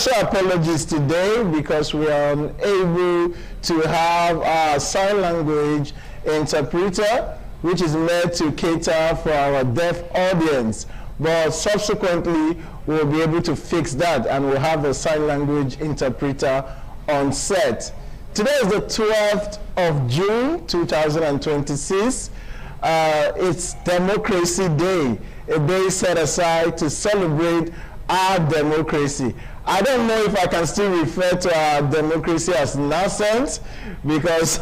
Special apologies today because we are unable to have our sign language interpreter, which is meant to cater for our deaf audience. But subsequently, we'll be able to fix that and we'll have a sign language interpreter on set. Today is the 12th of June, 2026. It's Democracy Day, a day set aside to celebrate our democracy. I don't know if I can still refer to our democracy as nascent because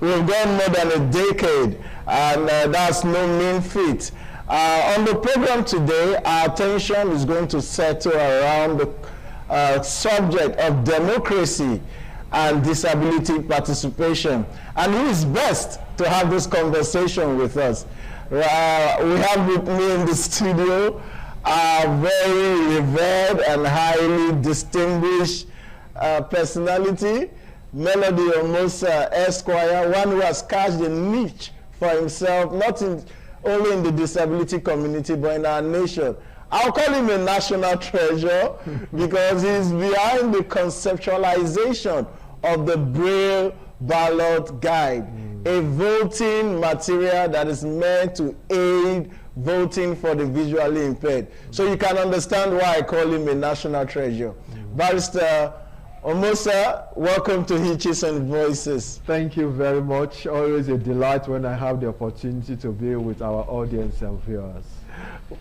we've gone more than a decade and that's no mean feat. On the program today, our attention is going to settle around the subject of democracy and disability participation. And who is best to have this conversation with us? We have with me in the studio a very revered and highly distinguished personality, Melody Omosa Esquire, one who has cast a niche for himself, not only in the disability community, but in our nation. I'll call him a national treasure because he's behind the conceptualization of the Braille Ballot Guide, a voting material that is meant to aid voting for the visually impaired. So you can understand why I call him a national treasure. Barrister Omosa, welcome to Hitches and Voices. Thank you very much. Always a delight when I have the opportunity to be with our audience and viewers.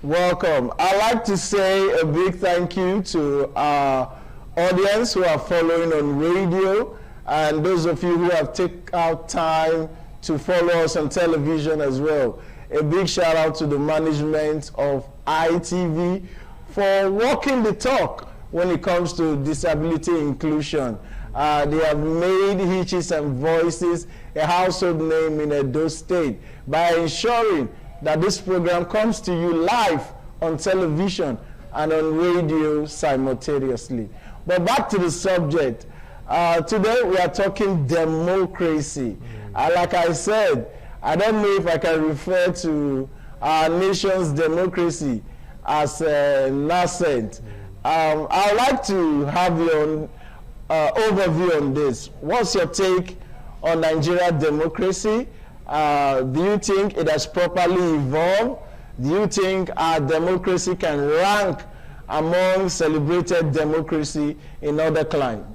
Welcome. I'd like to say a big thank you to our audience who are following on radio and those of you who have taken out time to follow us on television as well. A big shout out to the management of ITV for walking the talk when it comes to disability inclusion. They have made Hitches and Voices a household name in Edo State by ensuring that this program comes to you live on television and on radio simultaneously. But back to the subject. Today we are talking democracy. Like I said, I don't know if I can refer to our nation's democracy as nascent. I'd like to have your overview on this. What's your take on Nigeria democracy? Do you think it has properly evolved? Do you think our democracy can rank among celebrated democracy in other climes?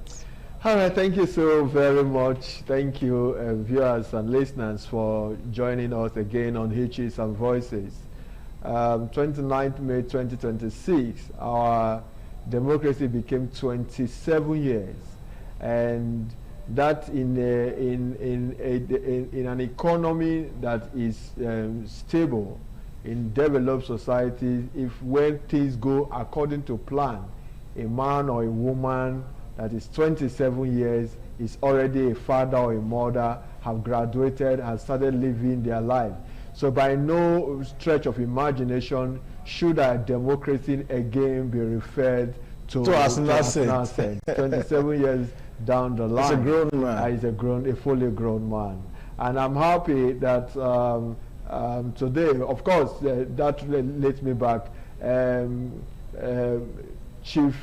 All right, thank you so very much. Thank you, viewers and listeners, for joining us again on Hitches and Voices. 29th May 2026, our democracy became 27 years, and that in an economy that is stable, in developed societies, if when things go according to plan, a man or a woman that is 27 years is already a father or a mother, have graduated, has started living their life. So by no stretch of imagination should our democracy again be referred to as nascent. 27 years down the line. He's a grown man. He's a fully grown man. And I'm happy that today, of course, that leads me back. Chief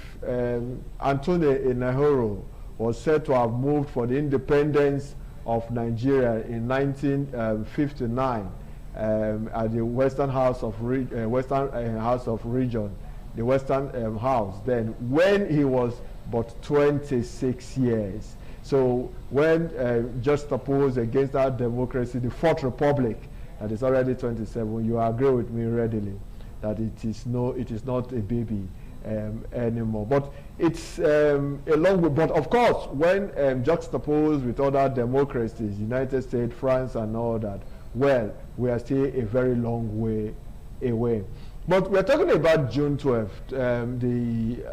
Anthony Enahoro was said to have moved for the independence of Nigeria in 1959 at the Western House of Region, the Western House. Then, when he was but 26 years. So, when juxtaposed against our democracy, the Fourth Republic, that is already 27, you agree with me readily that it is not a baby anymore. But it's a long way. But of course, when juxtaposed with other democracies, United States, France, and all that, well, we are still a very long way away. But we're talking about June 12th, the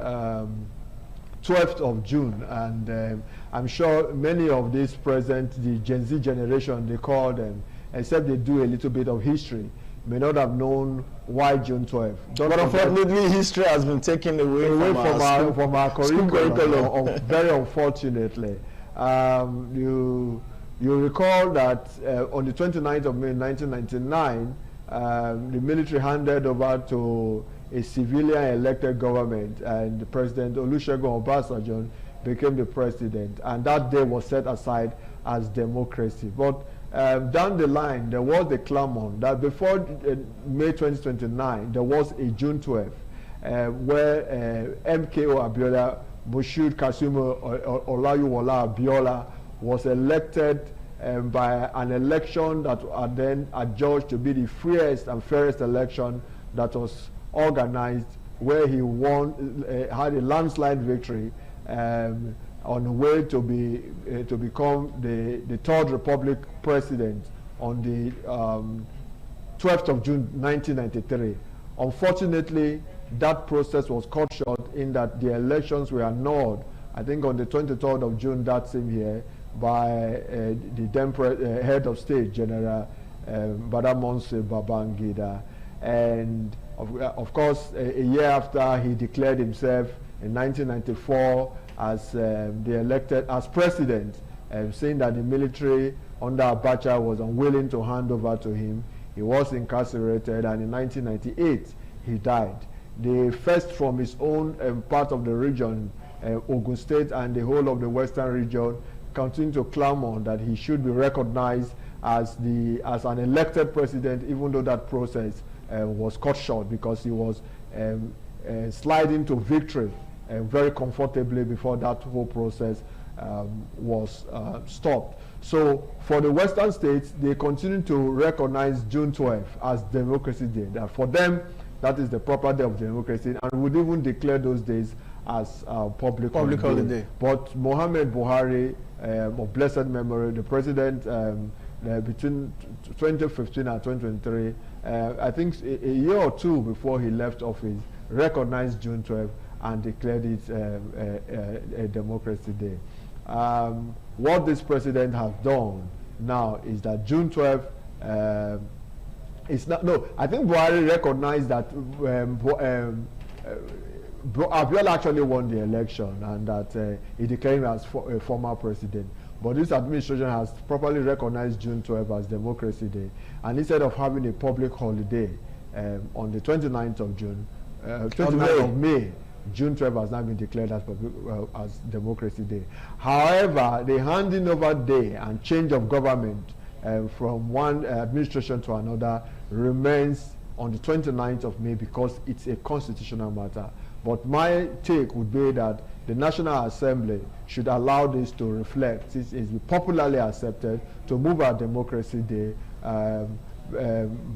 12th of June, and I'm sure many of these present, the Gen Z generation, they call them, except they do a little bit of history, may not have known why June 12th. But unfortunately, history has been taken away from our curriculum. Very unfortunately. You recall that on the 29th of May 1999, the military handed over to a civilian elected government, and President Olusegun Obasanjo became the president, and that day was set aside as democracy. But down the line, there was a clamor that before May 2029, there was a June 12th, where MKO Abiola, Moshood Kasimu Olayiwola Abiola, was elected by an election that are then adjudged to be the freest and fairest election that was organized, where he won, had a landslide victory on the way to become the Third Republic president on the 12th of June 1993. Unfortunately, that process was cut short in that the elections were annulled, I think on the 23rd of June that same year, by the then head of state, General Badamasi Babangida. And of course, a year after, he declared himself in 1994 as as president, saying that the military under Abacha was unwilling to hand over to him. He was incarcerated, and in 1998 he died. The first from his own part of the region, Ogun State and the whole of the western region, continued to clamor that he should be recognized as an elected president, even though that process was cut short because he was sliding to victory very comfortably before that whole process was stopped. So for the Western states, they continue to recognize June 12th as Democracy Day. That for them, that is the proper day of democracy, and would even declare those days as public holiday. But Mohammed Buhari, of blessed memory, the president between 2015 and 2023, I think a year or two before he left office, recognized June 12th and declared it a Democracy Day. What this president has done now is that June 12th it's not, no, I think Buhari recognized that Abiola actually won the election and that he declared him as a former president. But this administration has properly recognized June 12th as Democracy Day. And instead of having a public holiday on the 29th of June, 29th of May, June 12th has now been declared as Democracy Day. However, the handing over day and change of government from one administration to another remains on the 29th of May because it's a constitutional matter. But my take would be that the National Assembly should allow this to reflect, this is popularly accepted, to move our Democracy Day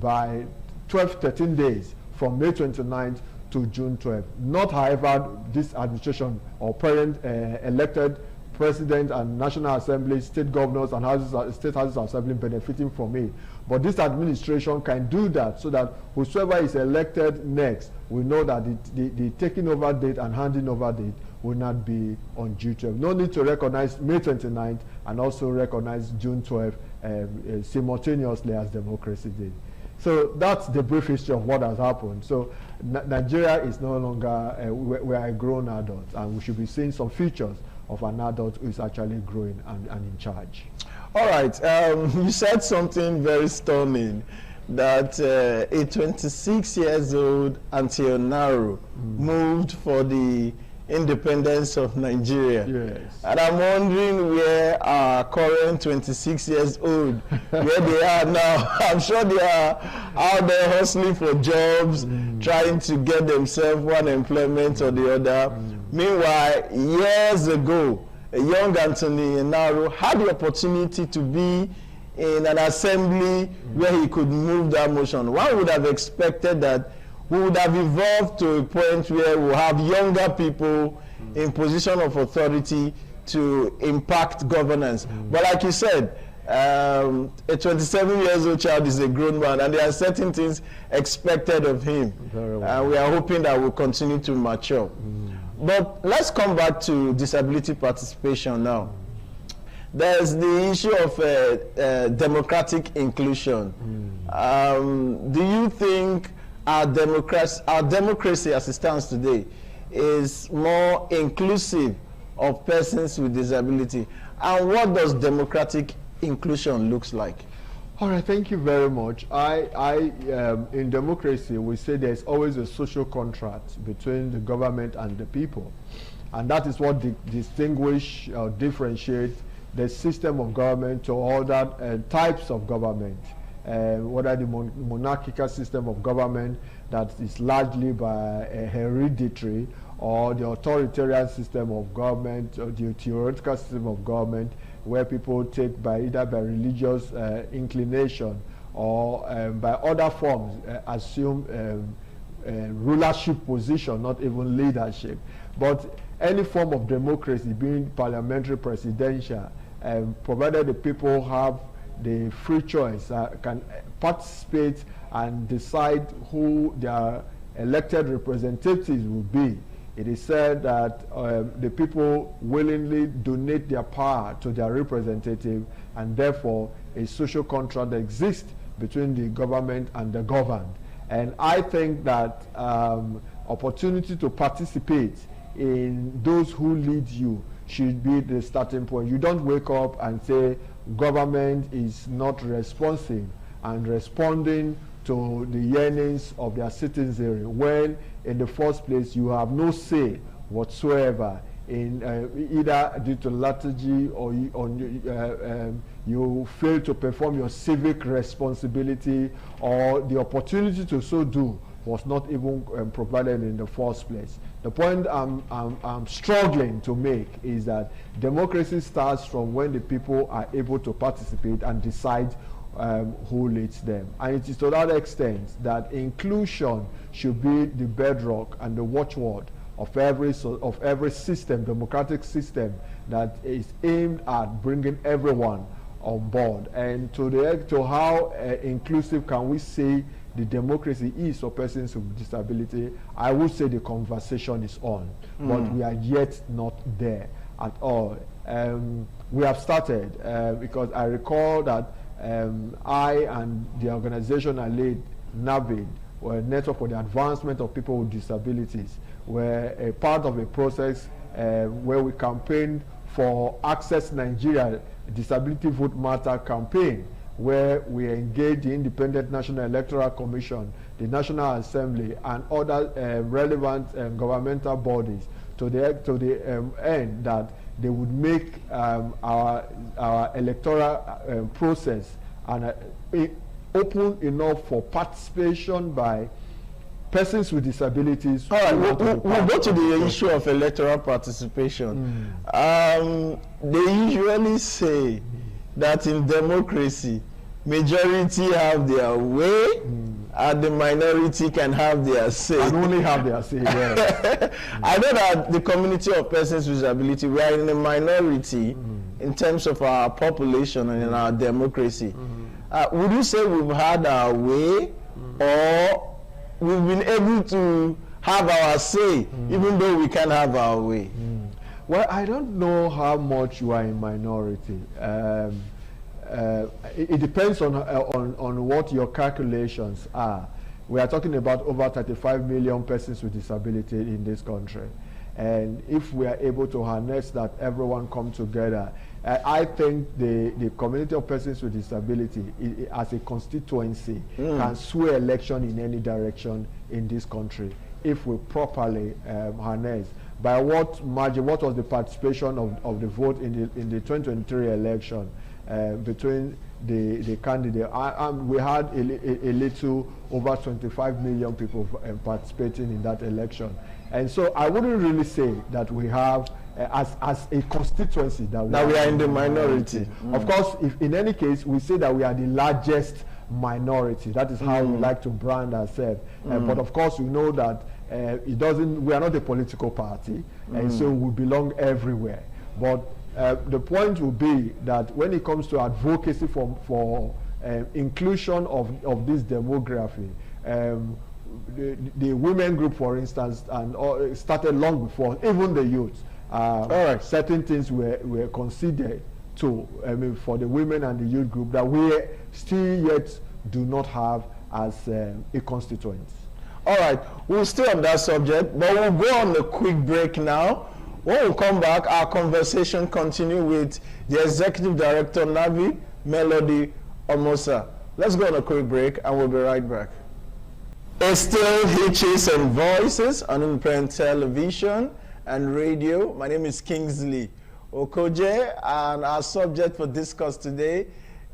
by 13 days from May 29th to June 12th. Not, however, this administration or parent elected president and National Assembly, state governors and state houses assembly benefiting from it. But this administration can do that so that whosoever is elected next will know that the taking over date and handing over date will not be on June 12th. No need to recognize May 29th and also recognize June 12th simultaneously as Democracy Day. So that's the brief history of what has happened. So Nigeria is no longer, we are a grown adult, and we should be seeing some features of an adult who is actually growing and in charge. All right, you said something very stunning, that a 26 years old Auntie Onaro moved for the independence of Nigeria. Yes. And I'm wondering where our current 26 years old, where they are now. I'm sure they are out there hustling for jobs, trying to get themselves one employment or the other. Meanwhile, years ago, a young Anthony Onaro had the opportunity to be in an assembly where he could move that motion. One would have expected that we would have evolved to a point where we have younger people in position of authority to impact governance. But like you said, a 27 years old child is a grown man, and there are certain things expected of him. And we are hoping that we'll continue to mature. But let's come back to disability participation now. There's the issue of democratic inclusion. Do you think our democracy as it stands today is more inclusive of persons with disability? And what does democratic inclusion looks like? All right, thank you very much. In democracy, we say there's always a social contract between the government and the people. And that is what distinguish or differentiate the system of government to other types of government. Whether the monarchical system of government that is largely by hereditary, or the authoritarian system of government, or the theoretical system of government, where people take either by religious inclination or by other forms assume rulership position, not even leadership. But any form of democracy, being parliamentary, presidential, provided the people have the free choice, can participate and decide who their elected representatives will be. It is said that the people willingly donate their power to their representative, and therefore a social contract exists between the government and the governed. And I think that opportunity to participate in those who lead you should be the starting point. You don't wake up and say government is not responsive and responding to the yearnings of their citizenry, when in the first place you have no say whatsoever in either due to lethargy or you fail to perform your civic responsibility, or the opportunity to so do was not even provided in the first place. The point I'm struggling to make is that democracy starts from when the people are able to participate and decide who leads them. And it is to that extent that inclusion should be the bedrock and the watchword of every system, democratic system, that is aimed at bringing everyone on board. And to how inclusive can we say the democracy is for persons with disability, I would say the conversation is on, but we are yet not there at all. We have started because I recall that I and the organization I lead, NAVID, or Network for the Advancement of People with Disabilities, were a part of a process where we campaigned for Access Nigeria Disability Vote Matter campaign, where we engaged the Independent National Electoral Commission, the National Assembly, and other relevant governmental bodies to the end that they would make our electoral process and open enough for participation by persons with disabilities. All right, we'll go to the issue of electoral participation. They usually say that in democracy, majority have their way, and the minority can have their say. And only have their say, yeah. I know that the community of persons with disability, we are in a minority in terms of our population and in our democracy. Would you say we've had our way, or we've been able to have our say, even though we can't have our way? Well, I don't know how much you are in minority. It depends on what your calculations are. We are talking about over 35 million persons with disability in this country. And if we are able to harness that, everyone come together, I think the community of persons with disability as a constituency can sway election in any direction in this country if we properly harness. By what margin, what was the participation of the vote in the 2023 election between the candidate? We had a little over 25 million people participating in that election. And so I wouldn't really say that we have, as a constituency, that we are in the minority. Of course, if in any case, we say that we are the largest minority. That is how we like to brand ourselves. But of course, we know that we are not a political party, and so we belong everywhere. But the point will be that when it comes to advocacy for inclusion of this demography, the women group, for instance, and started long before, even the youth. Certain things were considered for the women and the youth group that we still yet do not have as a constituent. All right, we'll stay on that subject, but we'll go on a quick break now. When we come back, our conversation continue with the Executive Director, NAVID, Melody Omosa. Let's go on a quick break and we'll be right back. It's still Hitches and Voices on Independent Television and Radio. My name is Kingsley Okoje, and our subject for discuss today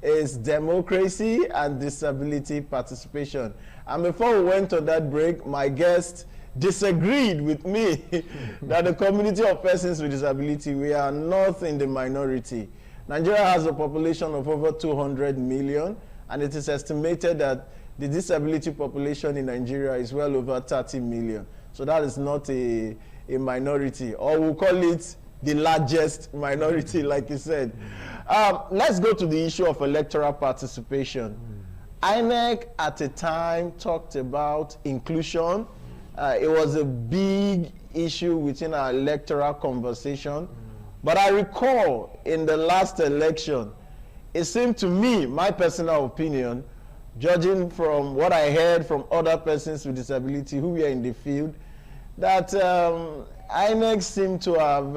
is democracy and disability participation. And before we went on that break, my guest disagreed with me that the community of persons with disability, we are not in the minority. Nigeria has a population of over 200 million, and it is estimated that the disability population in Nigeria is well over 30 million. So that is not a minority, or we'll call it the largest minority, like you said. Let's go to the issue of electoral participation. INEC at a time talked about inclusion. It was a big issue within our electoral conversation. But I recall in the last election, it seemed to me, my personal opinion, judging from what I heard from other persons with disability who were in the field, that INEC seemed to have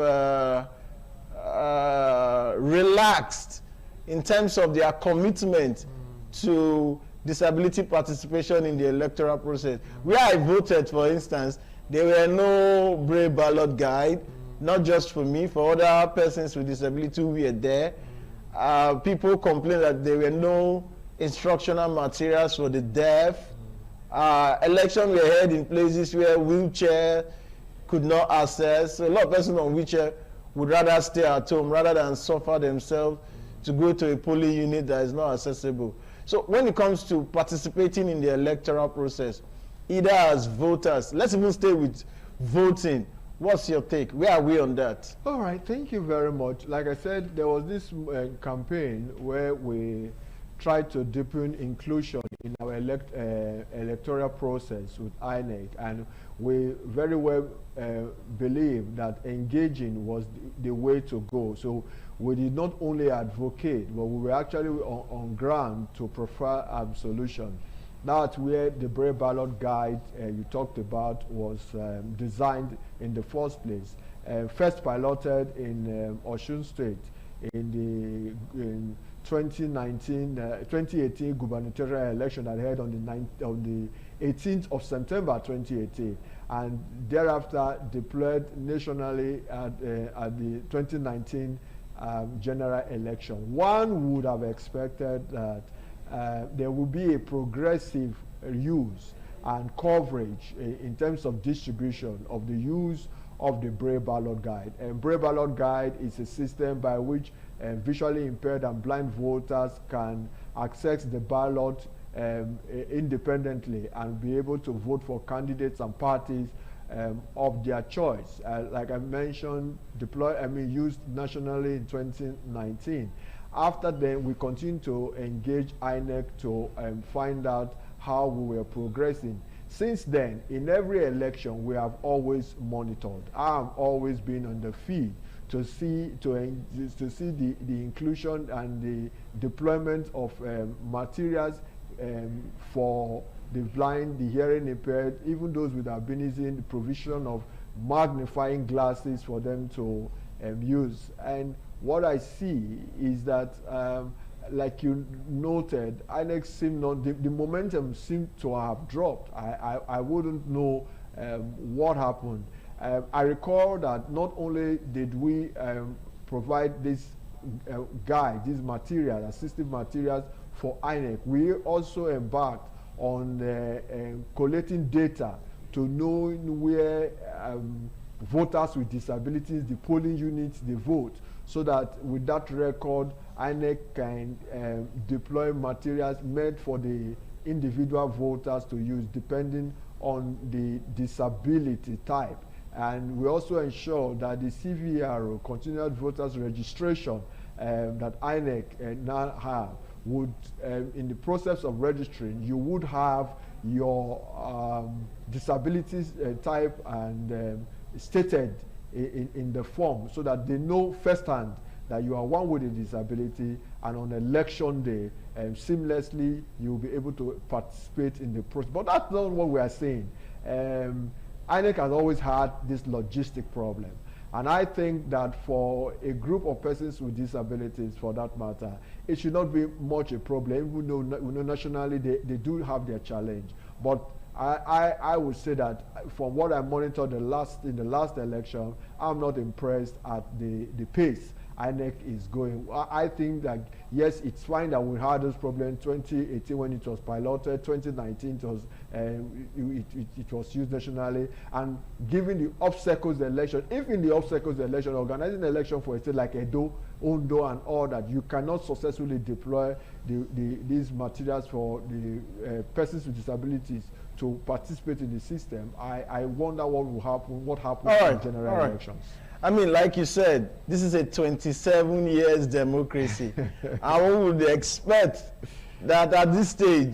relaxed in terms of their commitment to disability participation in the electoral process. Where I voted, for instance, there were no Braille ballot guide, not just for me, for other persons with disability who were there. People complained that there were no instructional materials for the deaf. Elections were held in places where wheelchair could not access. So a lot of persons on wheelchair would rather stay at home rather than suffer themselves to go to a polling unit that is not accessible. So when it comes to participating in the electoral process, either as voters, let's even stay with voting. What's your take? Where are we on that? All right, thank you very much. Like I said, there was this campaign where we tried to deepen inclusion in our electoral process with INEC, and we very well believe that engaging was the way to go. So we did not only advocate, but we were actually on ground to prefer a solution. That's where the Braille ballot guide you talked about was designed in the first place. First piloted in Osun State in 2018 gubernatorial election that held on the 18th of September 2018, and thereafter deployed nationally at the 2019 general election. One would have expected that there will be a progressive use and coverage in terms of distribution of the use of the Braille ballot guide. And Braille ballot guide is a system by which visually impaired and blind voters can access the ballot independently and be able to vote for candidates and parties of their choice. Like I mentioned, used nationally in 2019. After then, we continue to engage INEC to find out how we were progressing. Since then, in every election, we have always monitored. I have always been on the field to see the inclusion and the deployment of materials for the blind, the hearing impaired, even those with albinism, the provision of magnifying glasses for them to use. And what I see is that, like you noted, INEC seemed not, the momentum seemed to have dropped. I wouldn't know what happened. I recall that not only did we provide this guide, these materials, assistive materials for INEC, we also embarked on collecting data to know where voters with disabilities, the polling units, they vote, so that with that record, INEC can deploy materials made for the individual voters to use depending on the disability type. And we also ensure that the CVRO, Continuous Voters Registration, that INEC now have, would, in the process of registering, you would have your disabilities type and stated in the form, so that they know firsthand that you are one with a disability, and on election day, seamlessly, you'll be able to participate in the process. But that's not what we are saying. INEC has always had this logistic problem. And I think that for a group of persons with disabilities, for that matter, it should not be much a problem, even though we know nationally they do have their challenge. But I would say that from what I monitored in the last election, I'm not impressed at the pace INEC is going. I think that yes, it's fine that we had this problem 2018 when it was piloted, 2019 it was it was used nationally, and given the obstacles the election, if in the obstacles the election, organizing the election for a state like Edo, Ondo and all that, you cannot successfully deploy these materials for the persons with disabilities to participate in the system. I wonder what will happen, what happens in general elections. I mean, like you said, this is a 27 years democracy. And one would expect that at this stage,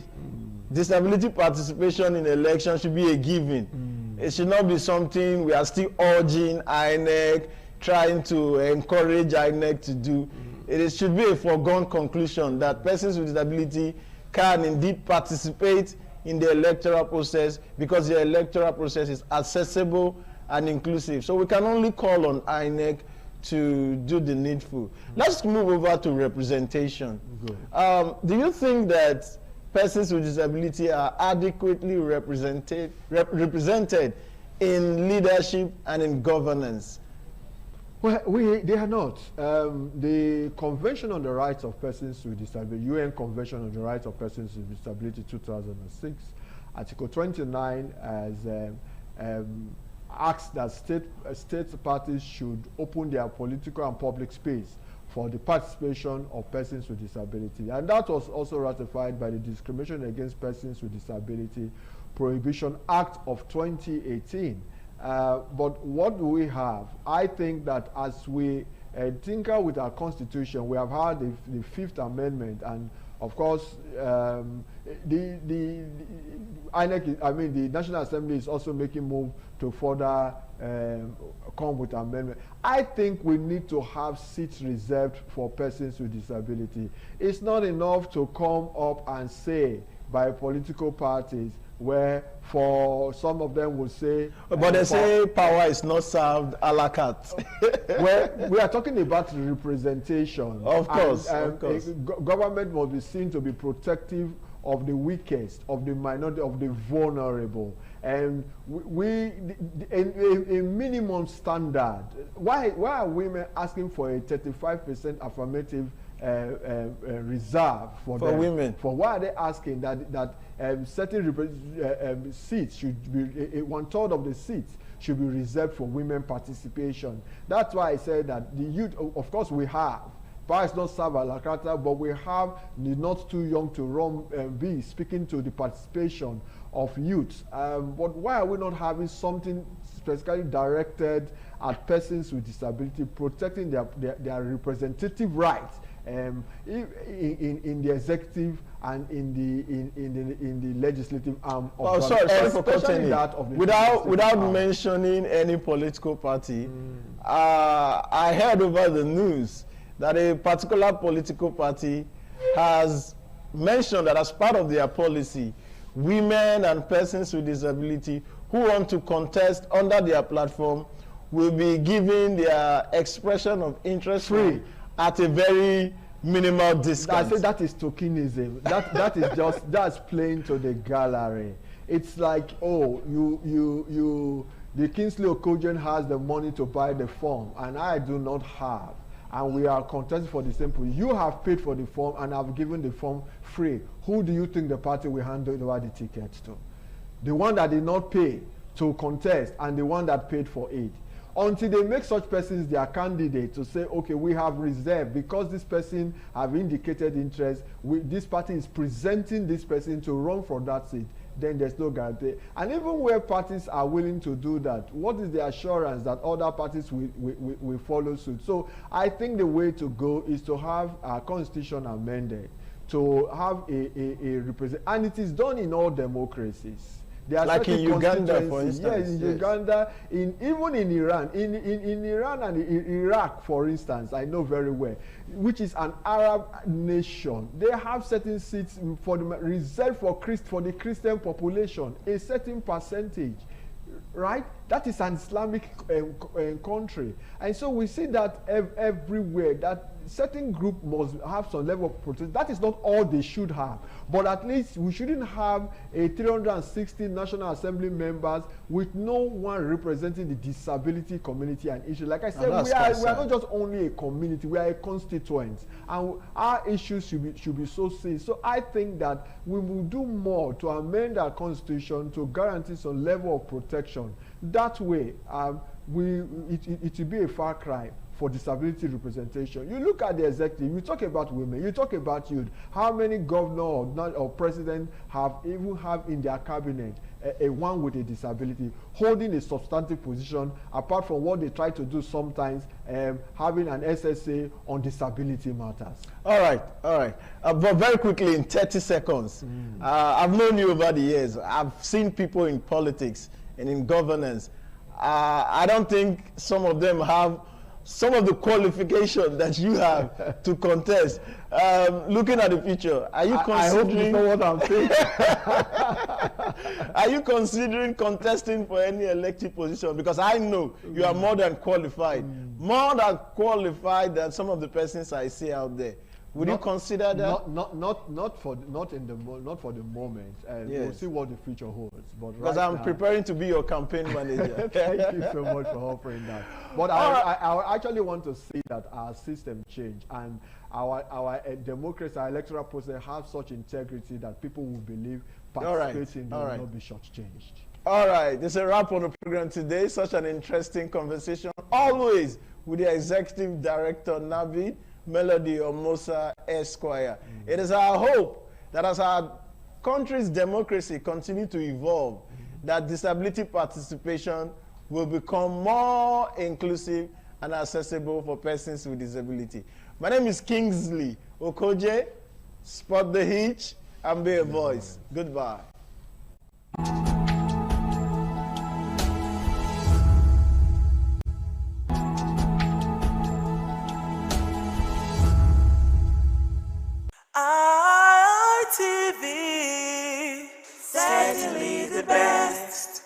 disability participation in elections should be a given. It should not be something we are still urging INEC, trying to encourage INEC to do. It should be a foregone conclusion that persons with disability can indeed participate in the electoral process, because the electoral process is accessible and inclusive. So we can only call on INEC to do the needful. Let's move over to representation. Do you think that persons with disability are adequately represented in leadership and in governance? Well, they are not. The Convention on the Rights of Persons with Disability, UN Convention on the Rights of Persons with Disability 2006, Article 29 asks that state parties should open their political and public space for the participation of persons with disability. And that was also ratified by the Discrimination Against Persons with Disability Prohibition Act of 2018. But what do we have? I think that as we tinker with our Constitution, we have had the Fifth Amendment, and of course, the INEC, I mean, the National Assembly is also making move to further come with amendment. I think we need to have seats reserved for persons with disability. It's not enough to come up and say by political parties, where for some of them will say, but they say power is not served a la carte. Well, we are talking about representation. Of course, of course. Government must be seen to be protective of the weakest, of the minority, of the vulnerable. And a minimum standard. Why are women asking for a 35% affirmative reserve for them? Women? For why are they asking that certain seats should be, 1/3 of the seats should be reserved for women participation? That's why I said that the youth, of course we have, perhaps not serve a la carte, but we have the not too young to run be speaking to the participation of youth. But why are we not having something specifically directed at persons with disability, protecting their representative rights in the executive and in the legislative arm of sorry for cutting that of the without mentioning any political party? I heard over the news that a particular political party has mentioned that as part of their policy, women and persons with disability who want to contest under their platform will be given their expression of interest free at a very minimal discount. I say that is tokenism. that is just, that's playing to the gallery. It's like, oh, the Kingsley Okojen has the money to buy the form and I do not have, and we are contesting for the same place. You have paid for the form and I've given the form free. Who do you think the party will hand over the tickets to? The one that did not pay to contest and the one that paid for it. Until they make such persons their candidate to say, okay, we have reserved because this person have indicated interest, this party is presenting this person to run for that seat, then there's no guarantee. And even where parties are willing to do that, what is the assurance that other parties will follow suit? So I think the way to go is to have our constitution amended, to have a represent, and it is done in all democracies. Like in Uganda, for instance. Yes, in Uganda, even in Iran, in Iran and in Iraq, for instance, I know very well, which is an Arab nation. They have certain seats reserved for the Christian population, a certain percentage, right? that is an Islamic country. And so we see that everywhere, that certain group must have some level of protection. That is not all they should have, but at least we shouldn't have a 360 National Assembly members with no one representing the disability community and issue. Like I said, we are not just only a community, we are a constituent, and our issues should be so serious. So I think that we will do more to amend our constitution to guarantee some level of protection. That way, it will be a far cry for disability representation. You look at the executive, you talk about women, you talk about youth. How many governor or president have in their cabinet a one with a disability holding a substantive position, apart from what they try to do sometimes, having an SSA on disability matters? All right. But very quickly, in 30 seconds, I've known you over the years. I've seen people in politics and in governance. I don't think some of them have some of the qualifications that you have to contest. Looking at the future, are you considering? I hope you know what I'm saying. Are you considering contesting for any elective position? Because I know you are more than qualified, more than qualified than some of the persons I see out there. Would you consider that? Not for the moment. Yes. We'll see what the future holds. But because I'm preparing to be your campaign manager. Thank you so much for offering that. But I actually want to see that our system change, and our democracy, our electoral process have such integrity that people will believe participating will not be shortchanged. All right, this is a wrap on the program today. Such an interesting conversation, always with the Executive Director, Navid Melody Omosa Esquire. It is our hope that as our country's democracy continue to evolve, that disability participation will become more inclusive and accessible for persons with disability. My name is Kingsley Okoje. Spot the hitch and be a voice. Goodbye. ITV, certainly the best.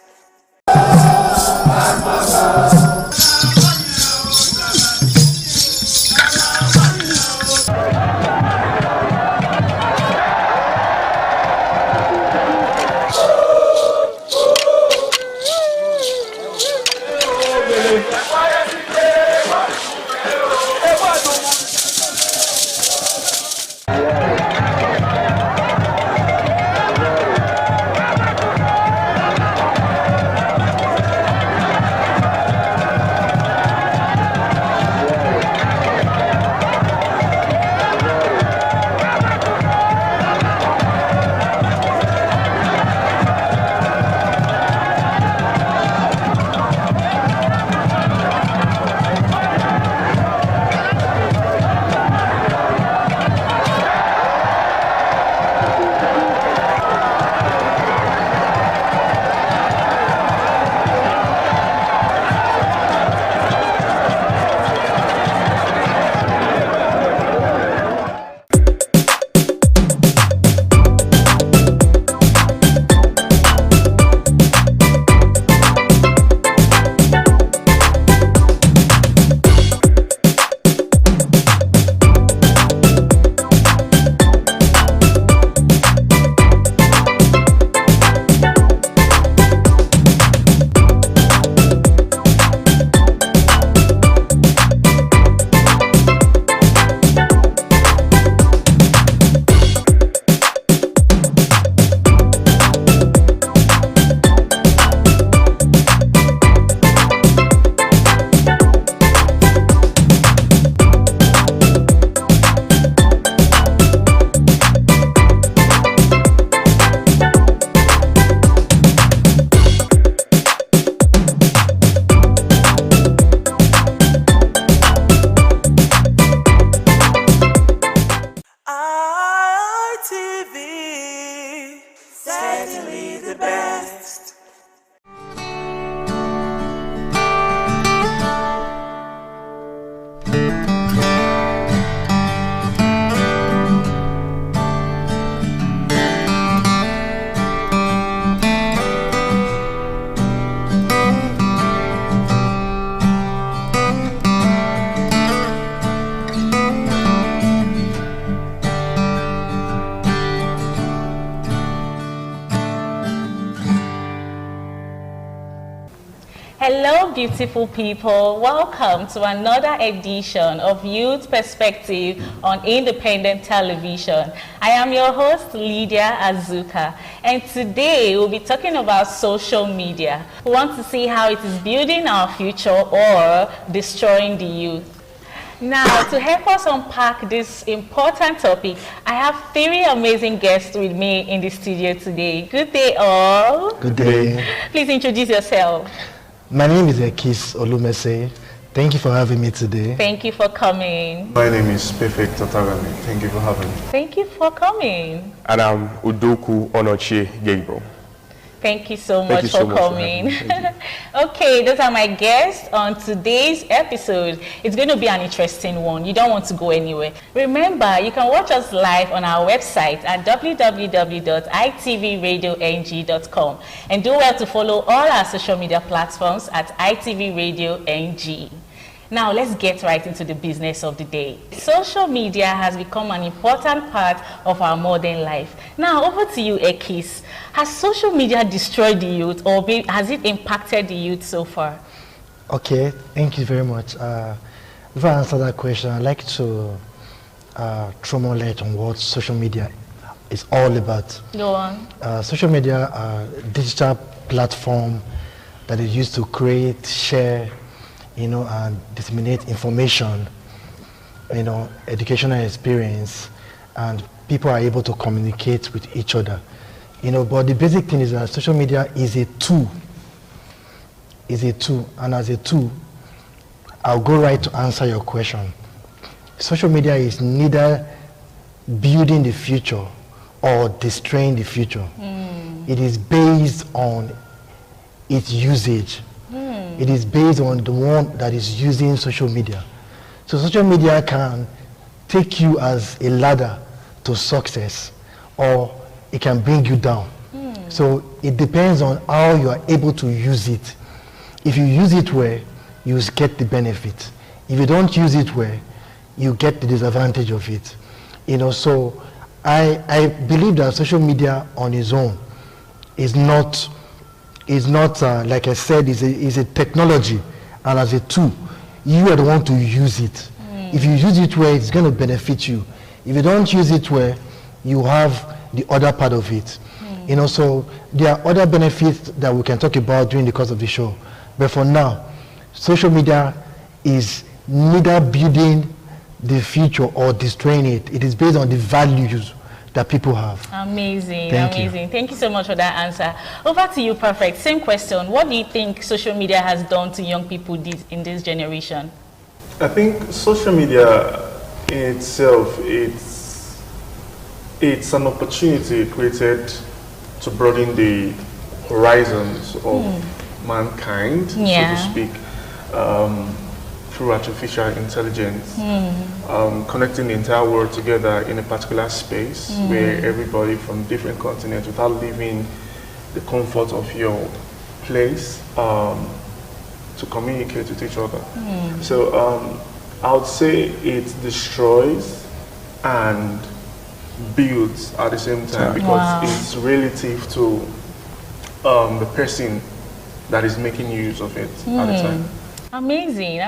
Hello, beautiful people. Welcome to another edition of Youth Perspective on Independent Television. I am your host, Lydia Azuka, and today we'll be talking about social media. We want to see how it is building our future or destroying the youth. Now, to help us unpack this important topic, I have three amazing guests with me in the studio today. Good day, all. Good day. Please introduce yourself. My name is Ekis Olumese. Thank you for having me today. Thank you for coming. My name is Perfect Totagami. Thank you for having me. Thank you for coming. And I'm Udoku Onochie Gabriel. Thank you so much for coming. Okay, those are my guests on today's episode. It's going to be an interesting one. You don't want to go anywhere. Remember, you can watch us live on our website at www.itvradioNG.com and do well to follow all our social media platforms at ITV Radio NG. Now, let's get right into the business of the day. Social media has become an important part of our modern life. Now, over to you, Ekis. Has social media destroyed the youth, or has it impacted the youth so far? Okay, thank you very much. Before I answer that question, I'd like to throw more light on what social media is all about. Go on. Social media are a digital platform that is used to create, share, and disseminate information, educational experience, and people are able to communicate with each other. But the basic thing is that social media is a tool. And as a tool, I'll go right to answer your question. Social media is neither building the future or destroying the future. It is based on its usage. It is based on the one that is using social media. So social media can take you as a ladder to success, or it can bring you down. So it depends on how you are able to use it. If you use it well, you get the benefit. If you don't use it well, you get the disadvantage of it. So I believe that social media on its own is not like I said, is a technology, and as a tool, you are the one to use it. If you use it well, it's going to benefit you. If you don't use it well, you have the other part of it. So there are other benefits that we can talk about during the course of the show. But for now, social media is neither building the future or destroying it. It is based on the values that people have. Amazing. Thank you so much for that answer. Over to you, Perfect. Same question. What do you think social media has done to young people in this generation? I think social media in itself, it's an opportunity created to broaden the horizons of mankind, so to speak, through artificial intelligence, connecting the entire world together in a particular space where everybody from different continents, without leaving the comfort of your place, to communicate with each other. So I would say it destroys and builds at the same time, because it's relative to the person that is making use of it at the time. Amazing.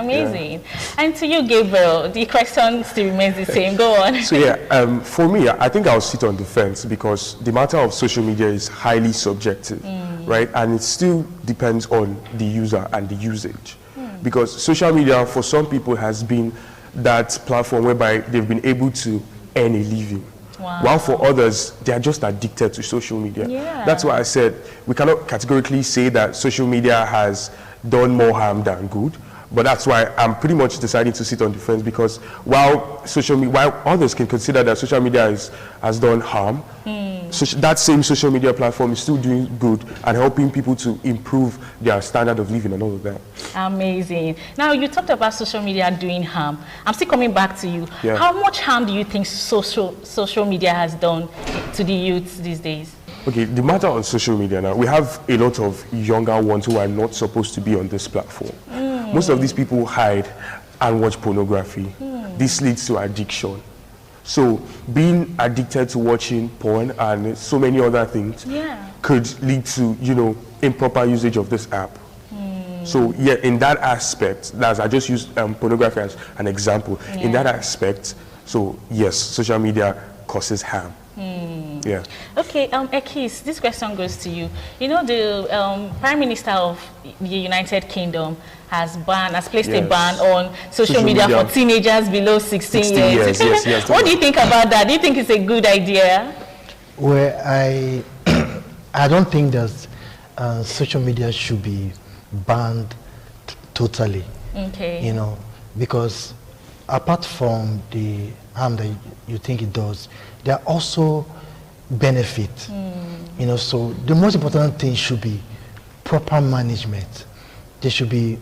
And to you, Gabriel, the question still remains the same. Go on. So for me, I think I'll sit on the fence, because the matter of social media is highly subjective, right? And it still depends on the user and the usage. Because social media, for some people, has been that platform whereby they've been able to earn a living. While for others, they are just addicted to social media. That's why I said we cannot categorically say that social media has done more harm than good. But that's why I'm pretty much deciding to sit on the fence, because while others can consider that social media has done harm, that same social media platform is still doing good and helping people to improve their standard of living and all of that. Amazing. Now, you talked about social media doing harm. I'm still coming back to you. How much harm do you think social media has done to the youth these days? Okay, the matter on social media now, we have a lot of younger ones who are not supposed to be on this platform. Most of these people hide and watch pornography. This leads to addiction. So being addicted to watching porn and so many other things could lead to, improper usage of this app. So yeah, in that aspect, I just used pornography as an example. In that aspect, so yes, social media causes harm. Yeah. Okay, Ekis, this question goes to you. You know, the Prime Minister of the United Kingdom has placed a ban on social media for teenagers below 16 years. Yes, what do you think about that? Do you think it's a good idea? Well, I don't think that social media should be banned totally. Okay. You know, because apart from the harm that you think it does, there are also benefits. You know, so the most important thing should be proper management. There should be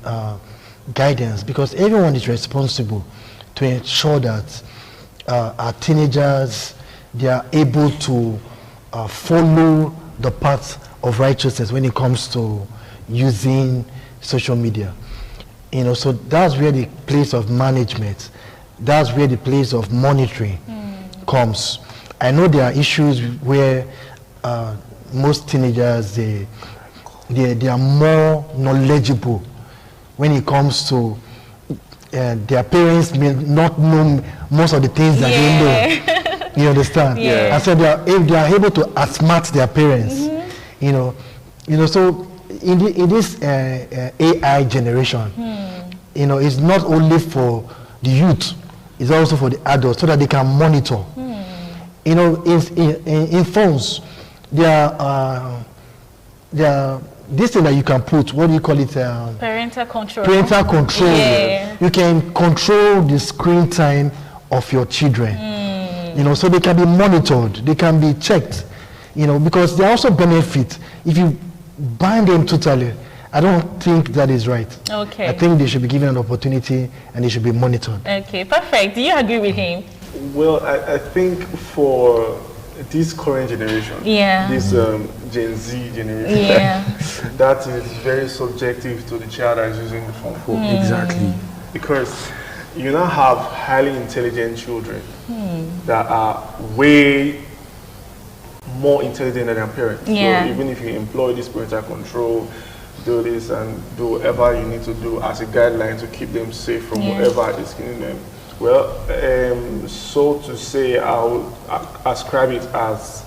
guidance, because everyone is responsible to ensure that our teenagers, they are able to follow the path of righteousness when it comes to using social media. You know, so that's where the place of management, that's where the place of monitoring comes. I know there are issues where most teenagers, they are more knowledgeable when it comes to their parents may not know most of the things that they know. You understand? Yeah. And so if they are able to outsmart their parents, you know, so in this AI generation, you know, it's not only for the youth, it's also for the adults, so that they can monitor. You know, in phones, there are this thing that you can put, what do you call it? Parental control. Parental control. Yeah. You can control the screen time of your children. You know, so they can be monitored, they can be checked. You know, because there are also benefits. If you ban them totally, I don't think that is right. Okay. I think they should be given an opportunity and they should be monitored. Okay, perfect. Do you agree with him? Well, I think for this current generation, this Gen Z generation, that is very subjective to the child that is using the phone. Exactly. Because you now have highly intelligent children that are way more intelligent than their parents. So even if you employ this parental control, do this and do whatever you need to do as a guideline to keep them safe from whatever is killing them. Well, so to say, I would ascribe it as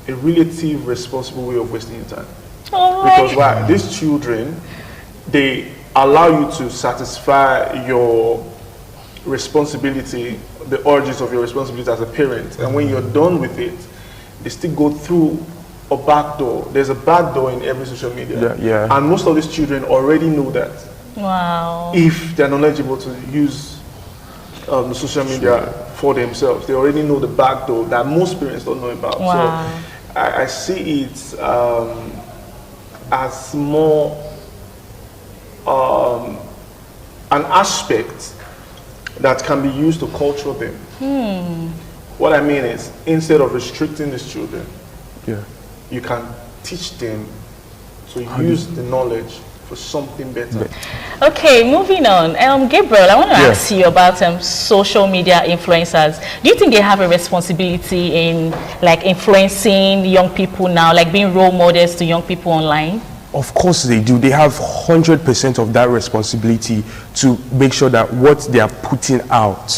a relative responsible way of wasting your time. Because why? These children, they allow you to satisfy your responsibility, the urges of your responsibility as a parent. And when you're done with it, they still go through a back door. There's a back door in every social media. And most of these children already know that. Wow. If they're knowledgeable to use the social media for themselves, they already know the back door that most parents don't know about. Wow. So I see it as more an aspect that can be used to culture them. What I mean is, instead of restricting these children, you can teach them to use the knowledge for something better. Okay, moving on. Gabriel, I want to ask you about social media influencers. Do you think they have a responsibility in like influencing young people now, like being role models to young people online? Of course they do. They have 100% of that responsibility to make sure that what they are putting out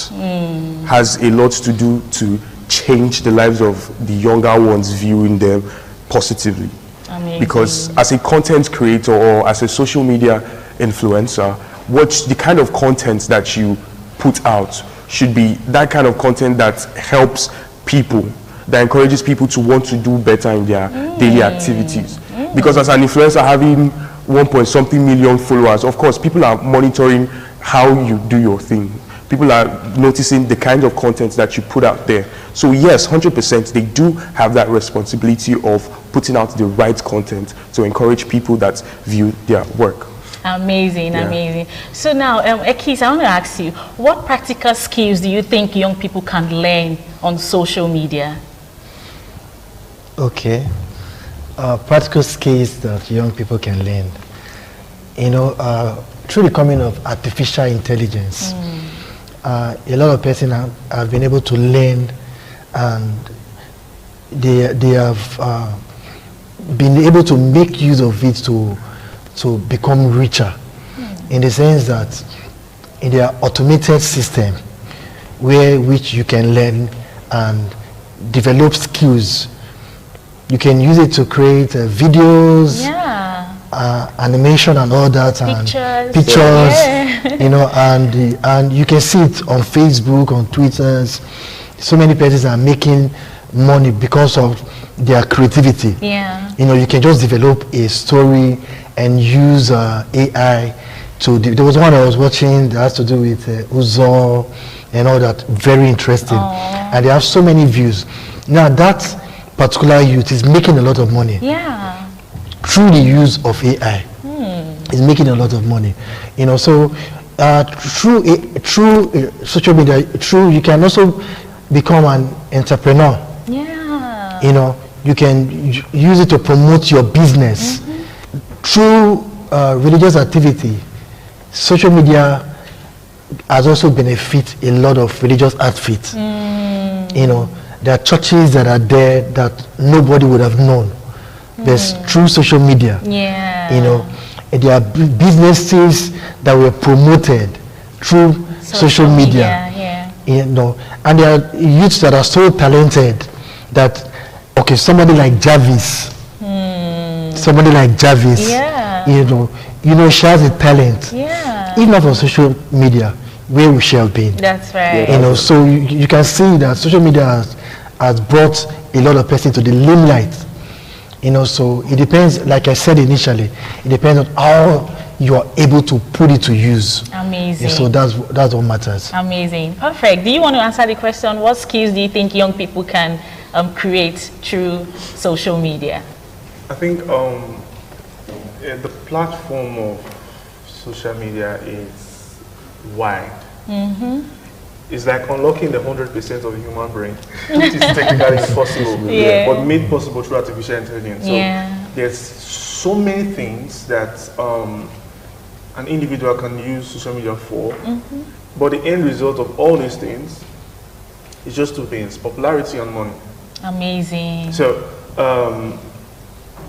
has a lot to do to change the lives of the younger ones viewing them positively. Amazing. Because as a content creator or as a social media influencer, the kind of content that you put out should be that kind of content that helps people, that encourages people to want to do better in their daily activities. Because as an influencer having 1.something million followers, of course people are monitoring how you do your thing. People are noticing the kind of content that you put out there. So yes, 100% they do have that responsibility of putting out the right content to encourage people that view their work. Amazing, amazing. So now, Ekis, I want to ask you, what practical skills do you think young people can learn on social media? Okay. Practical skills that young people can learn. You know, through the coming of artificial intelligence, a lot of persons have been able to learn, and they have been able to make use of it to to become richer, in the sense that in their automated system, which you can learn and develop skills. You can use it to create videos, animation and all that, pictures, you know, and you can see it on Facebook, on Twitter. So many persons are making money because of their creativity. You know, you can just develop a story and use AI to. There was one I was watching that has to do with Uzo and all that. Very interesting, and they have so many views. Now that particular youth is making a lot of money. Through the use of AI, is making a lot of money. You know, so through social media, you can also become an entrepreneur. You know, you can use it to promote your business. Through religious activity, social media has also benefited a lot of religious outfits. You know, there are churches that are there that nobody would have known. There's through social media. You know, there are businesses that were promoted through social media. You know, and there are youths that are so talented that, okay, somebody like Jarvis, you know, she has a talent. If not for social media, where we shall be. That's right. You know, so you can see that social media has brought a lot of persons to the limelight. You know, so it depends, like I said initially, it depends on how you are able to put it to use. Amazing. So that's what matters. Amazing. Perfect. Do you want to answer the question, what skills do you think young people can create through social media? I think the platform of social media is wide. It's like unlocking the 100% of the human brain, which is technically impossible, but made possible through artificial intelligence. So there's so many things that an individual can use social media for, but the end result of all these things is just two things: popularity and money. Amazing. So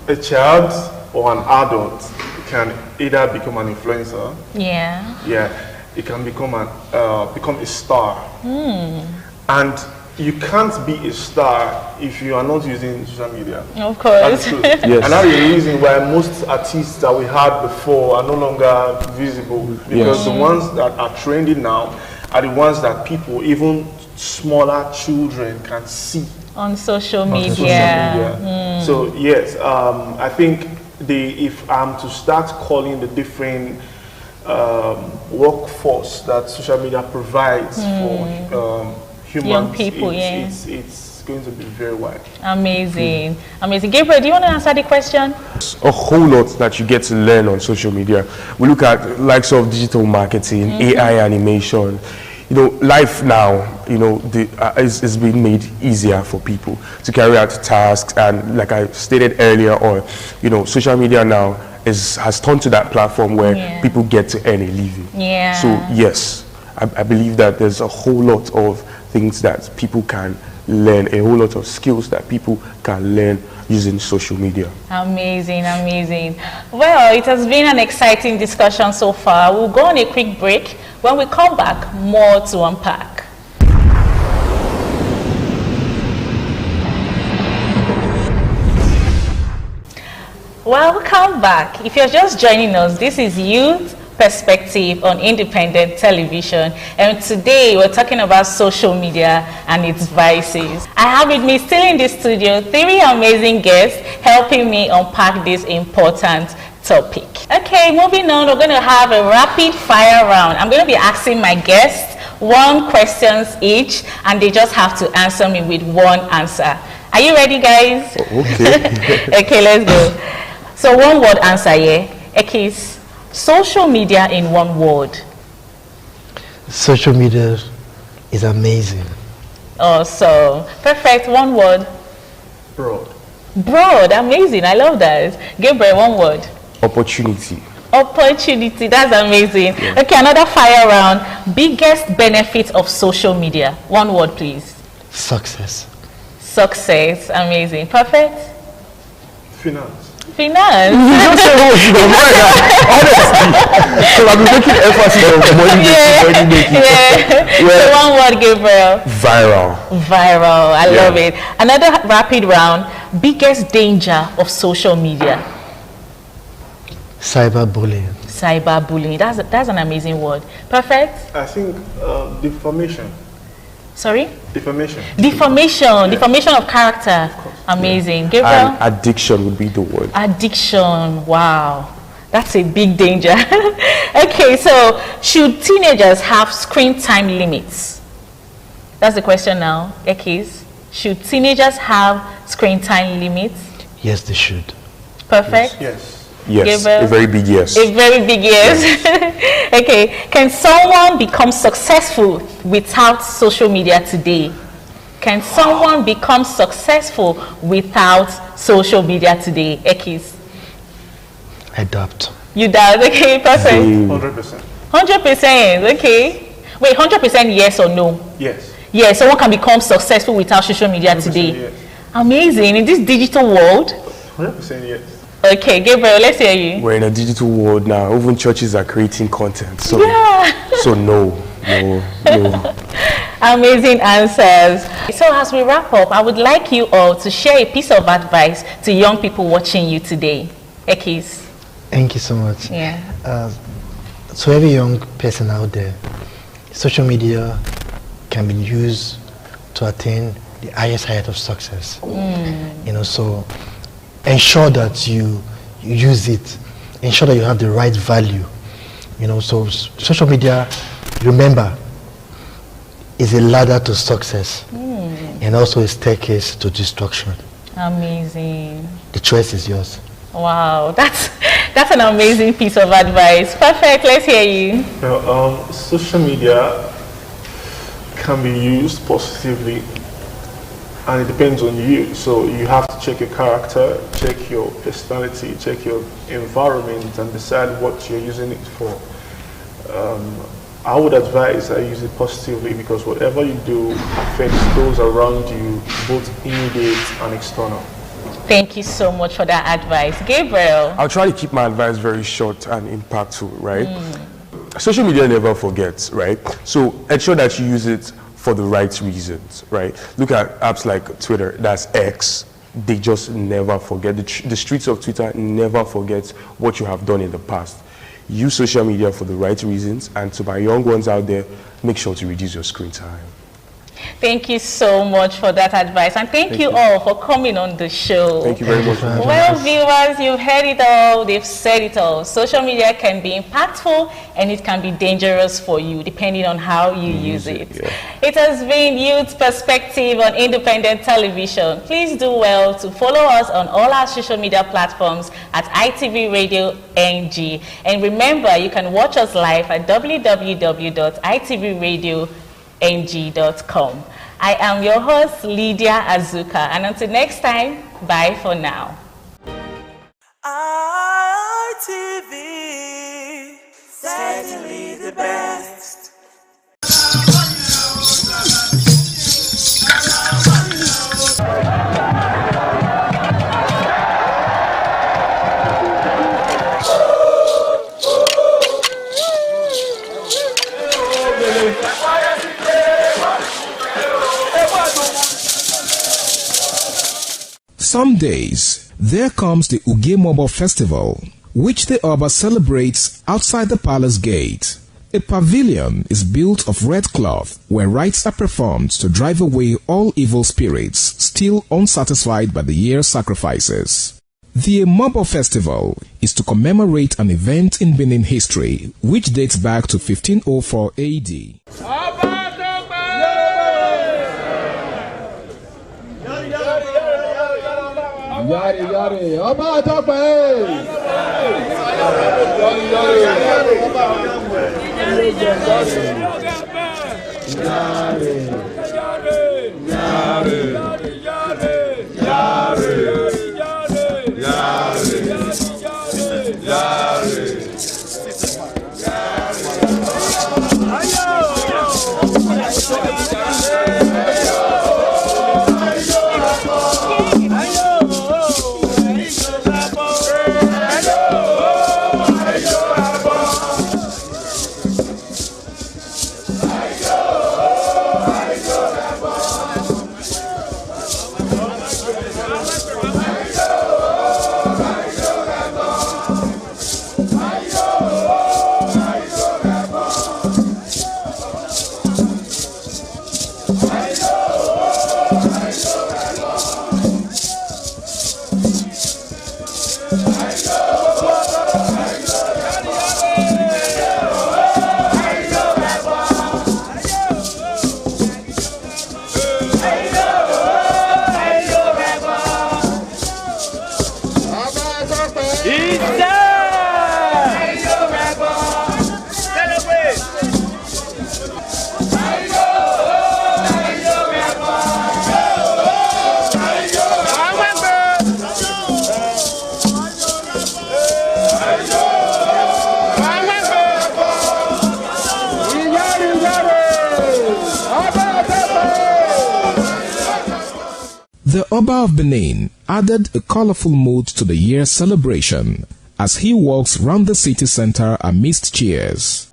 a child or an adult can either become an influencer. It can become a star. And you can't be a star if you are not using social media. Of course. And that's the reason why most artists that we had before are no longer visible, because the ones that are trending now are the ones that people, even smaller children, can see on social media. So yes, I think if I'm to start calling the different workforce that social media provides for humans, young people, it's going to be very wide. Amazing. Amazing. Gabriel, do you want to answer the question? A whole lot that you get to learn on social media. We look at likes of digital marketing, AI animation. You know, life now, you know, is being made easier for people to carry out tasks, and like I stated earlier on, you know, social media now has turned to that platform where people get to earn a living. So yes, I believe that there's a whole lot of things that people can learn, a whole lot of skills that people can learn using social media. Amazing, amazing. Well, it has been an exciting discussion so far. We'll go on a quick break. When we come back, more to unpack. Welcome back. If you're just joining us, this is Youth Perspective on Independent Television, and today we're talking about social media and its vices. I have with me still in the studio 3 amazing guests helping me unpack this important topic. Okay, moving on, we're going to have a rapid fire round. I'm going to be asking my guests 1 question each, and they just have to answer me with 1 answer. Are you ready, guys? Okay. Okay, let's go. So 1 word answer, Ekis. Social media in 1 word. Social media is amazing. So perfect. 1 word. Broad. Broad, amazing. I love that. Gabriel, 1 word. Opportunity. Opportunity, that's amazing. Okay, another fire round. Biggest benefit of social media. 1 word, please. Success. Success, amazing. Perfect. Finance. Finance. You just say what's in your mind now. Honestly. So I've been making emphasis on money making. So one word, Gabriel. Viral. Viral. I love it. Another rapid round. Biggest danger of social media. Cyberbullying. Cyberbullying. That's an amazing word. Perfect. I think defamation. Sorry? Defamation. Defamation. Defamation of character. Amazing. Gabriel? And addiction would be the word. Addiction. Wow. That's a big danger. Okay, so should teenagers have screen time limits? That's the question now. Ekis. Should teenagers have screen time limits? Yes, they should. Perfect. Yes. Yes, Gabriel? a very big yes. A very big yes. Okay, can someone become successful without social media today? Can someone become successful without social media today? Ekis? I doubt. You doubt? Okay, perfect. 100%. 100%, okay. Wait, 100% yes or no? Yes. Yes, someone can become successful without social media today. Yes. Amazing. In this digital world? 100% yes. Okay, Gabriel, let's hear you. We're in a digital world now. Even churches are creating content. So, so no. Amazing answers. So as we wrap up, I would like you all to share a piece of advice to young people watching you today. Ekis. Thank you so much. Yeah. So every young person out there, social media can be used to attain the highest height of success. You know, so ensure that you use it. Ensure that you have the right value. You know, so social media, remember, is a ladder to success and also a staircase to destruction. Amazing. The choice is yours. Wow, that's an amazing piece of advice. Perfect. Let's hear you. Well, social media can be used positively, and it depends on you. So you have to check your character, check your personality, check your environment, and decide what you're using it for. I would advise I use it positively, because whatever you do affects those around you, both immediate and external. Thank you so much for that advice. Gabriel. I'll try to keep my advice very short and impactful, right? Social media never forgets, right? So ensure that you use it for the right reasons, right? Look at apps like Twitter, that's X. They just never forget. The streets of Twitter never forget what you have done in the past. Use social media for the right reasons, and to my young ones out there, make sure to reduce your screen time. Thank you so much for that advice, and thank you all for coming on the show. Thank you very much. Well, viewers, you've heard it all. They've said it all. Social media can be impactful and it can be dangerous for you, depending on how you use it. Yeah. It has been Youth Perspective on Independent Television. Please do well to follow us on all our social media platforms at ITV Radio NG. And remember, you can watch us live at www.itvradio.ng.com. I am your host, Lydia Azuka, and until next time, bye for now. ITV, certainly the best. Some days, there comes the Ugemobo Festival, which the Oba celebrates outside the palace gate. A pavilion is built of red cloth where rites are performed to drive away all evil spirits still unsatisfied by the year's sacrifices. The Ugemobo Festival is to commemorate an event in Benin history which dates back to 1504 AD. Yari yari, Ọba Tope. The Oba of Benin added a colorful mood to the year's celebration as he walks round the city center amidst cheers.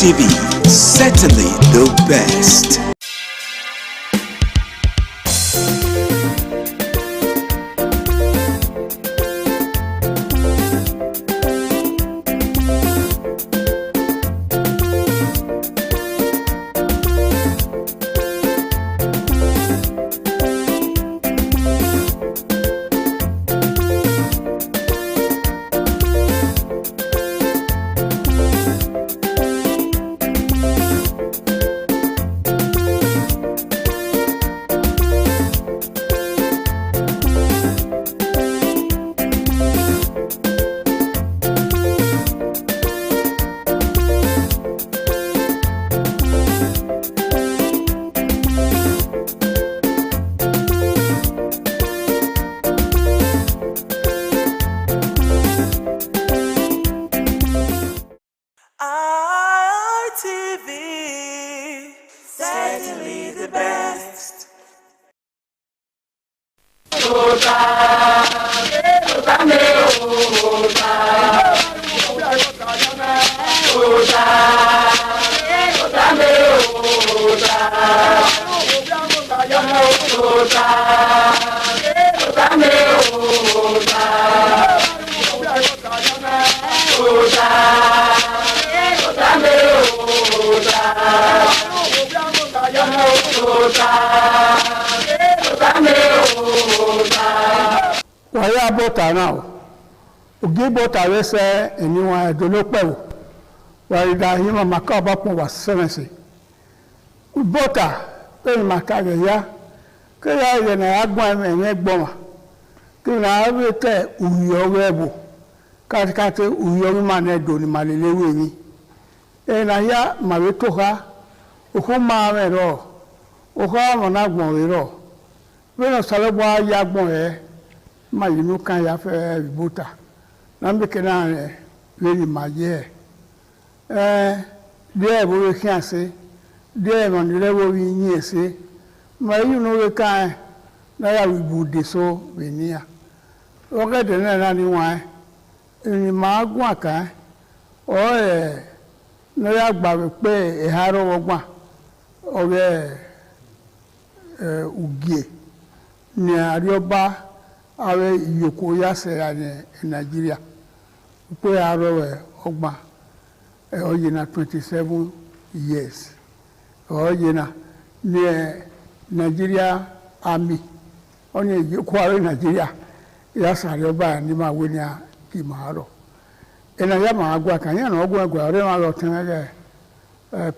ITV, certainly the best. ITV, certainly the best. Waya bota now. Ugi bota wese eniwa edolopewo. Waya hima makaba pon wa sevensi. Bota pe makage ya. Ke ya ye na agbon enye gboma. Ke na awete uyo webo. Kate uyo ma na do ni malelewe ni. E na ya maweto ha. Oho ma mero. Oho mo na gbon we ro. We no sale bo ya gbon e. Ma yinu kan ya fe bota na mbe kena le maje de bo we kan se de mo le wo wi yin se ma yinu we kan na ya wi bude so we ni a o ke de na ni wa ni ma gun aka o na ya gba we pe e haro wo gba o ugie ni arioba awe yoko ya se ane Nigeria pe arowe ogba oye na 27 years oye na ni Nigeria army oni yoko awe Nigeria ya sare oba ni ma we ni ki maaro ena ya ma agwa kan ya na ogwa agwa ore ma lo tan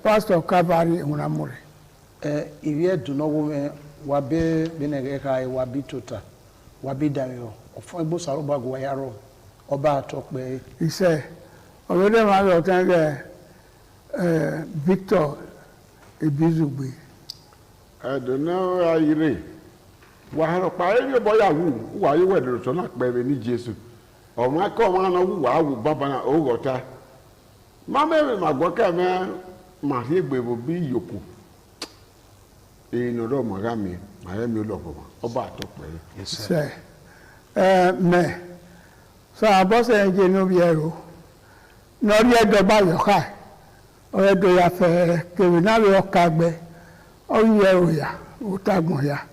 pastor Calvary unamure iwie dunowo me wabe benege kai wabi tota wabi dayo ofo igbo saroba go yaro oba atokpe ise owede ma lo tan Victor Ebizugbe adono ayire wa haro pa ebe boya wu wa yi wedo so na pe ni Jesu o ma ko ma na wu wa wu baba na o gota ma me ma gbo ka me ma ri gbe bo bi yoku no do mo ga mi ma ye mi lo bo oba atokpe se me so abose nje no bi ero no ri edo ba yo ka o edo ya fe ke na lo ka gbe o ye o ya o tagun ya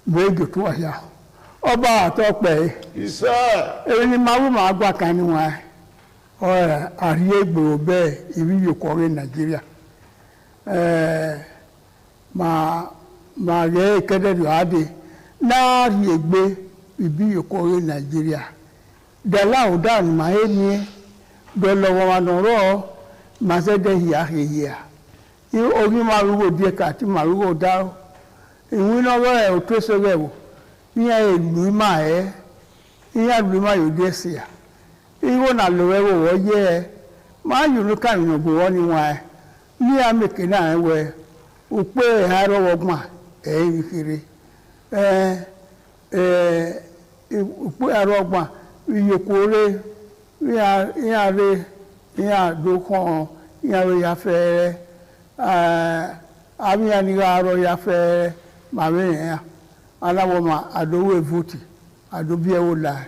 mejo to ya oba atokpe ise ni ma wu ma gba kan ni wa o ari egbo be ibi yoko re Nigeria ma ge kede do ade na ri egbe ibi yoko re Nigeria de la o da ni ma eni do lo wa no ro ma se de ya ya i ogi ma rugo die ka ti ma rugo da iwi no re o to so re wo ni e lu ma iya lu ma yo de sia iwo na lo we wo ye ma yu no kan no go woni wa ni ameke na we o pe ha ro wo gba ikiri upo arogba iyokore ya do kon ya ya fe ami ani aro ya fe ma me ya alawo ma adowe vote adobie wo la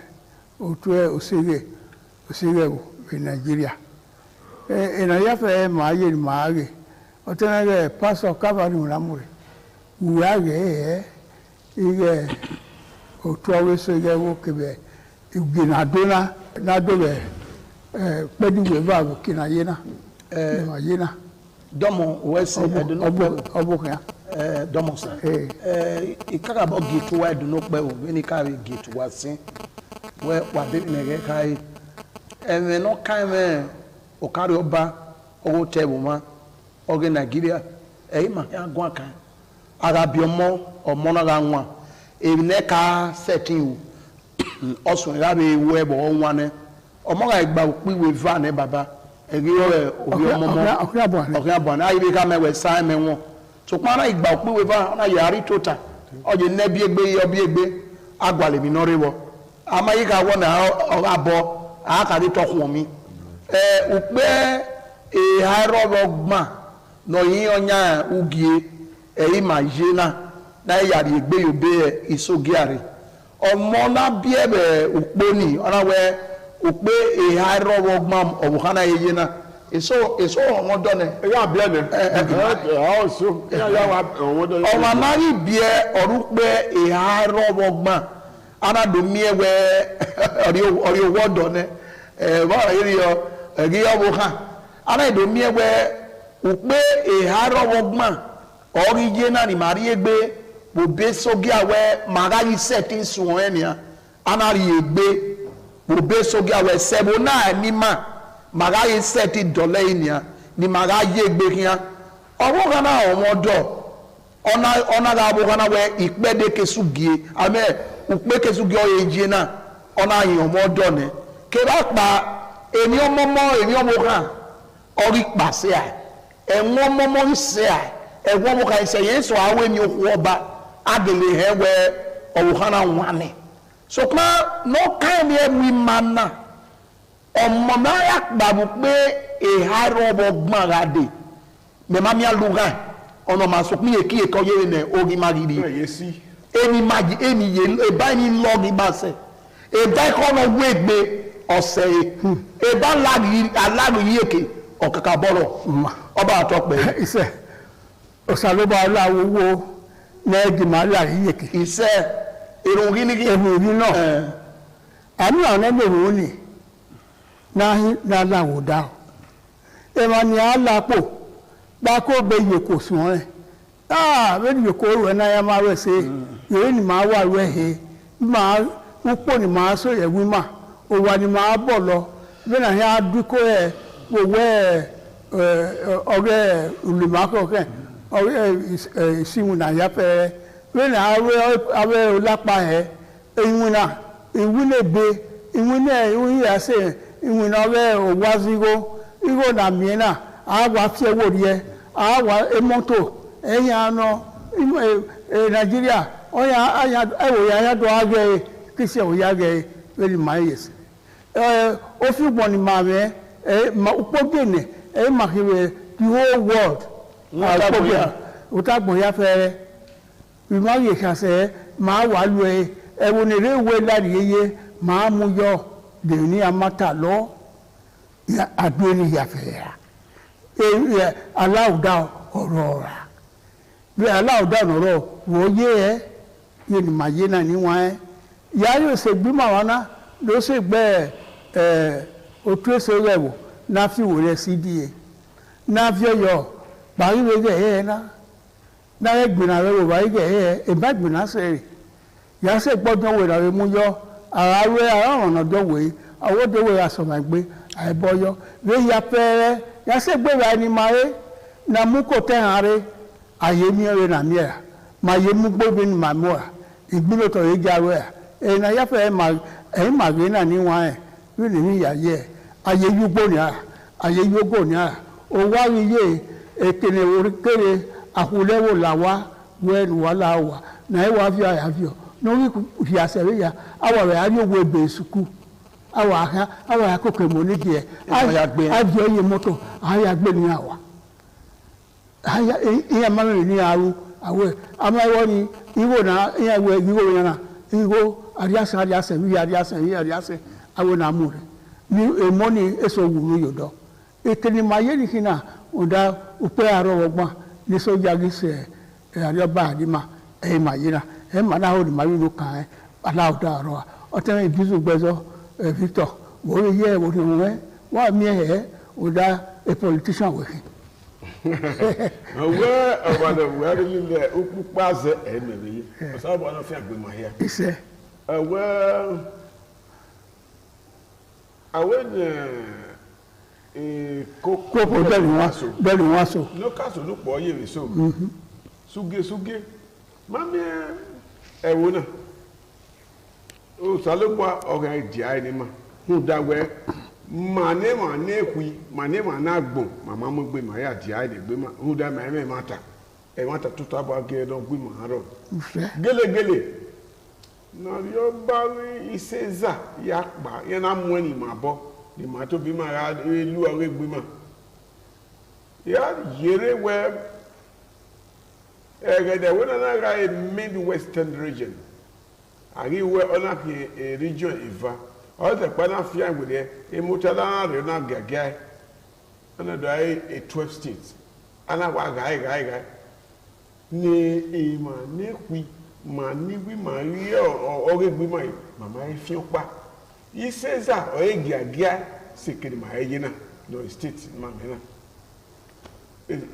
o to osire wo in Nigeria ena ya fe maaye maage otenage paso kava ni ulamure uage ige otwawe sege wo kebe igina dona na dobe pedi we ba kina yena yena domo wese obuka domo sa ikaka bo gitu wa duno pe o ni ka gitu wa sin we wa be nege kai eme no kai me o kari oba o tebu ma oge Nigeria ma ya gwa kan arabi omo na ga nwa ene ka setting osun ra be we bo nwa ne omo ga igba piwe va ne baba egi obi omo okya na ibe ka me we sai me won so para igba piwe va na yari tota oje ne bi egbe agwale mi no rewo amayi ka wo na abo aka ri tokun mi upe hairogma no yin onya ugie ma jena na yari egbe yobe isogiare omo na bi ebe uponi ona we upe hairogma obuhana yena eso won do ne ya bi ene so ya wa won do o ma mari bi orupe hairogma ana do mi ewe ori owo do ne ba yiri yo egi obuha ana do mi ewe upe hairogma original ni mari egbe bo be sogi awe magari setting suwon enia ana ri egbe bo be sogi awe sebo na ni ma magari setting dole enia ni magari egbe kian owo kana omo do ona ga bo kana we ipede kesugie ame upe kesugie oyeje na ona yin omo do ne ke ba pa eni omo kan ori pase a enwo momo se a enwo mo kan se yen so awe ni oku oba adele hewe owuhana nwane so pa no kan be mi mana omo na ya gbabu pe haro ogbon rade me ma mi aluga ono ma so pin eki eko yere ne ogi magidi eni magi eni ye e ba ni logi ba se e ba ko no wegbe ose e ba lagi alagu yeke okaka boro oba atokpe ise osaloba lawo wo na di mala yeke ise irun gini no ami ona le wo ni na lawo da e ma ni alapo ba ko be yeko sun e be yeko ro na ya ma we se yo ni ma wa we he ma upo ni ma so ye wi ma o wa ni ma bo lo be na ya duko e wo we oge ulimako ke oge simuna ya pe we na awe olapa he iwuna iwune be iwune iwu ya se iwuna we owazigo igo na miena awa fi ewo rie awa emoto eyan no Nigeria oya ewo ya do age kisi o ya ge very mayes o fi gbon ni ma me ma upogene ma hiwe the whole world utagbon ya fere we ma ye ka se ma wa lu ewo ni rewe lari yeye ma mu yo de ni amata lo ya adoni ya fere allow down orora we allow down oro wo ye ye ni ma ye na ni wan ya yo se gbi ma wana lo se gbe o tu se rewo na fi wo re cda na fi yo ba ri we ge na egbina re wo ba ri ge e ba gbina se ya se gbodun we ra mu yo ara we ara ona do we awo de we aso ma gbe ai boyo we ya pere ya se gbe ra ni mare na mu ko te hare aye mi re na mi ma ye mu gbo bi ni ma mo igbilo to ye ja we na ya fe ma ge na ni wan we ni ya ye aye yugbo ni aye yogo ni o wa ri ye ekene orikere akulewo lawa wen wala wa na e wa fi aya fi o no wi fi asere ya awa re ari owo ebe suku awa akoko mo ni die abi oye moto aya gbe ni awa aya iya ma ni aru awe ama wo ni iwo na iya we iwo yana iwo ariase awo na mu re ni money eso wu yodo ekele mayeli kina oda upe aro ogba ni soja gise arioba adima mayina mana ho ni mayu kan ala oda aro otan ibizu gbezo Victor wo ye wo ni won wa mi oda a politician we Awada where le upupaze emebe so abo na fi agbema here ise koko beli waso no kaso no po ye so suge mami ewo na o salogba oga di ai ni ma hu dawe mane na agbon mama mo gbe ma ya di ai de gbe ma hu da ma me mata e mata tuta ba ge don gbe ma ro gele na yo ba wi iseza ya pa ye na mu ni ma bo ni ma to bi ma ra elu awe gbe ma ya yere we egede we na ra a Midwestern region ari we ona ki a region iva all the pana fia with there e mutala na gaga ana do a 12 states ana wa gai ni e ma ne kwi ma ni wi ma ri o gbe ma mama e fi opa iseza o e gaga sekere ma e na no state ma me na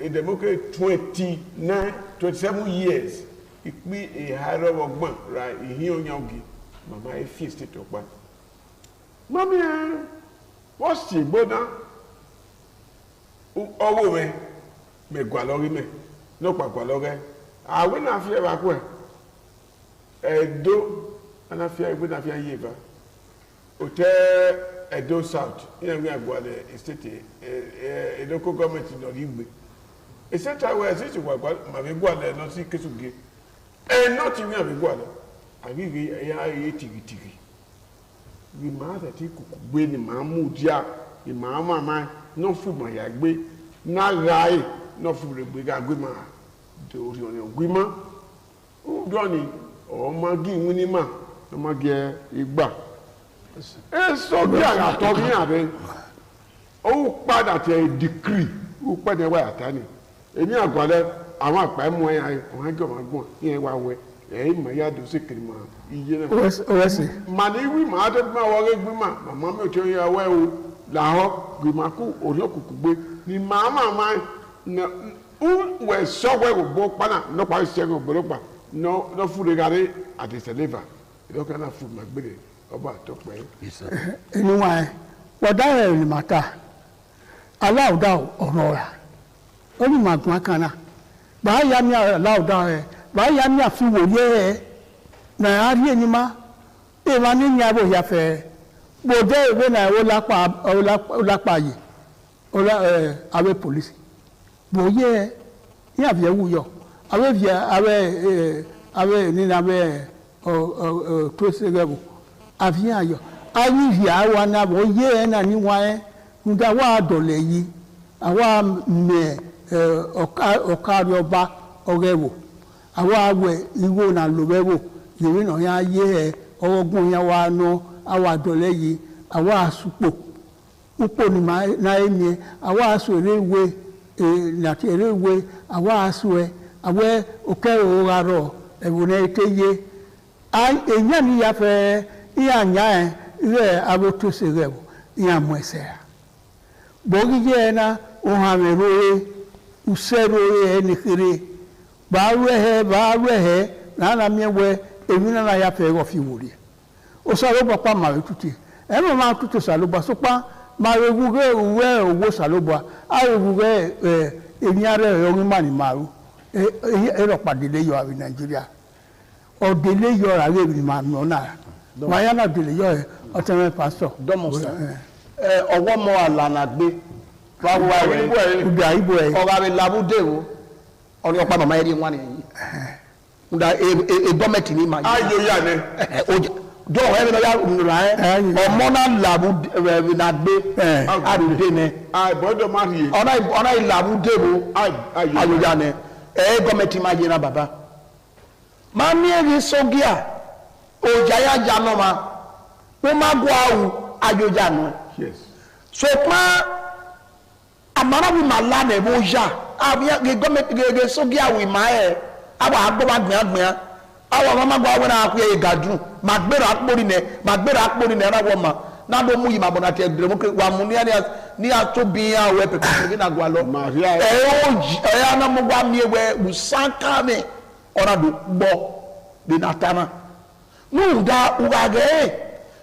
a democracy 27 years ipi e haro ogbon ra ihin onyangi mama e fi state opa mami what's the boda owo me gwa lori me no pa gwa lori awe na fi e ba ko edo ana fi e na fi yeva hotel Edo South ina mi agwa le state edo ko government no rigbe e se ta we se ti gwa ma mi gwa le no si kesuge no ti mi abi gwa le agigi ya ye tigitigi we ma that he could gbe ni ma mu dia ni ma mama no fu mo ya gbe na rai no fu re gbe ga gbe ma de ori oni gbe ma o do ni o ma gi wini ma o ma ge igba e so bi ara to bi abe o padà te decree o padà wa atani èmi agwale àwọn apa mu yan o han jo ma gbon yen wa we ma ya do se kirima iye na owesi mani wi ma de ma wo re gbe ma mama mi o ti ya we o la ho gbe ma ku ori okuku gbe ni mama na u we so we go pana no pa se go boro pa no fu de gare at the deliver do kana fu ma gbe oba to pe anyway wada ni mata allow down onora oni magwa kana ba ya mi allow down ba ya mi afi woye na ari enima e wa ni nya bo ya fe bo de we na o lapa yi awe police bo ye ya vie wuyo awe ni na be to se gebo avi ayo ayi ya wa na bo ye na ni wa nda wa dole yi awa me okari oba ogewo awa we iwo na lobewo yewe no ya ye ogun ya wa no awa dole yi awa asupo upo ni na emi awa aso erewe na ti erewe awa aso awe okero aro ebune teye an enya ni ya fe iya nya re aboto serewo iya mwese bogi je na o ha me roe usero ni kire ba we na miewe emina na ya fe go fi wori o so ro papa ma tuti e mo ma tuti saloba so pa ma reguge uwe owo saloba a reguge emi are orin mani maru e ro pade le yo abi Nigeria o dele yo ra we ni ma no na ma ya na dele yo o teme pastor domo sa owo mo ala na gbe wa ibo e o ga be labudewo ori opa mama eri nwa ni nda e government ni ma ayo ya ne do he no ya nra o mo na labu na gbe arude ne ai bodo ma ri ona labudewo ayo ya ne government ma je na baba ma mi eri sogia o jaya jano ma o ma gwa awu ayo ja no yes so pa amara wi malane boja abia ge government ge sogia wi mae aba agboba gbeagbe awa mama gwa wona akwe gadu magbera akpori ne na wo ma na do mu yi mabona te democracy wa mu ni atobi a we pepe na gwa lo ya na mu gwa mi we busanka me ora do gbo de natana nu da ugage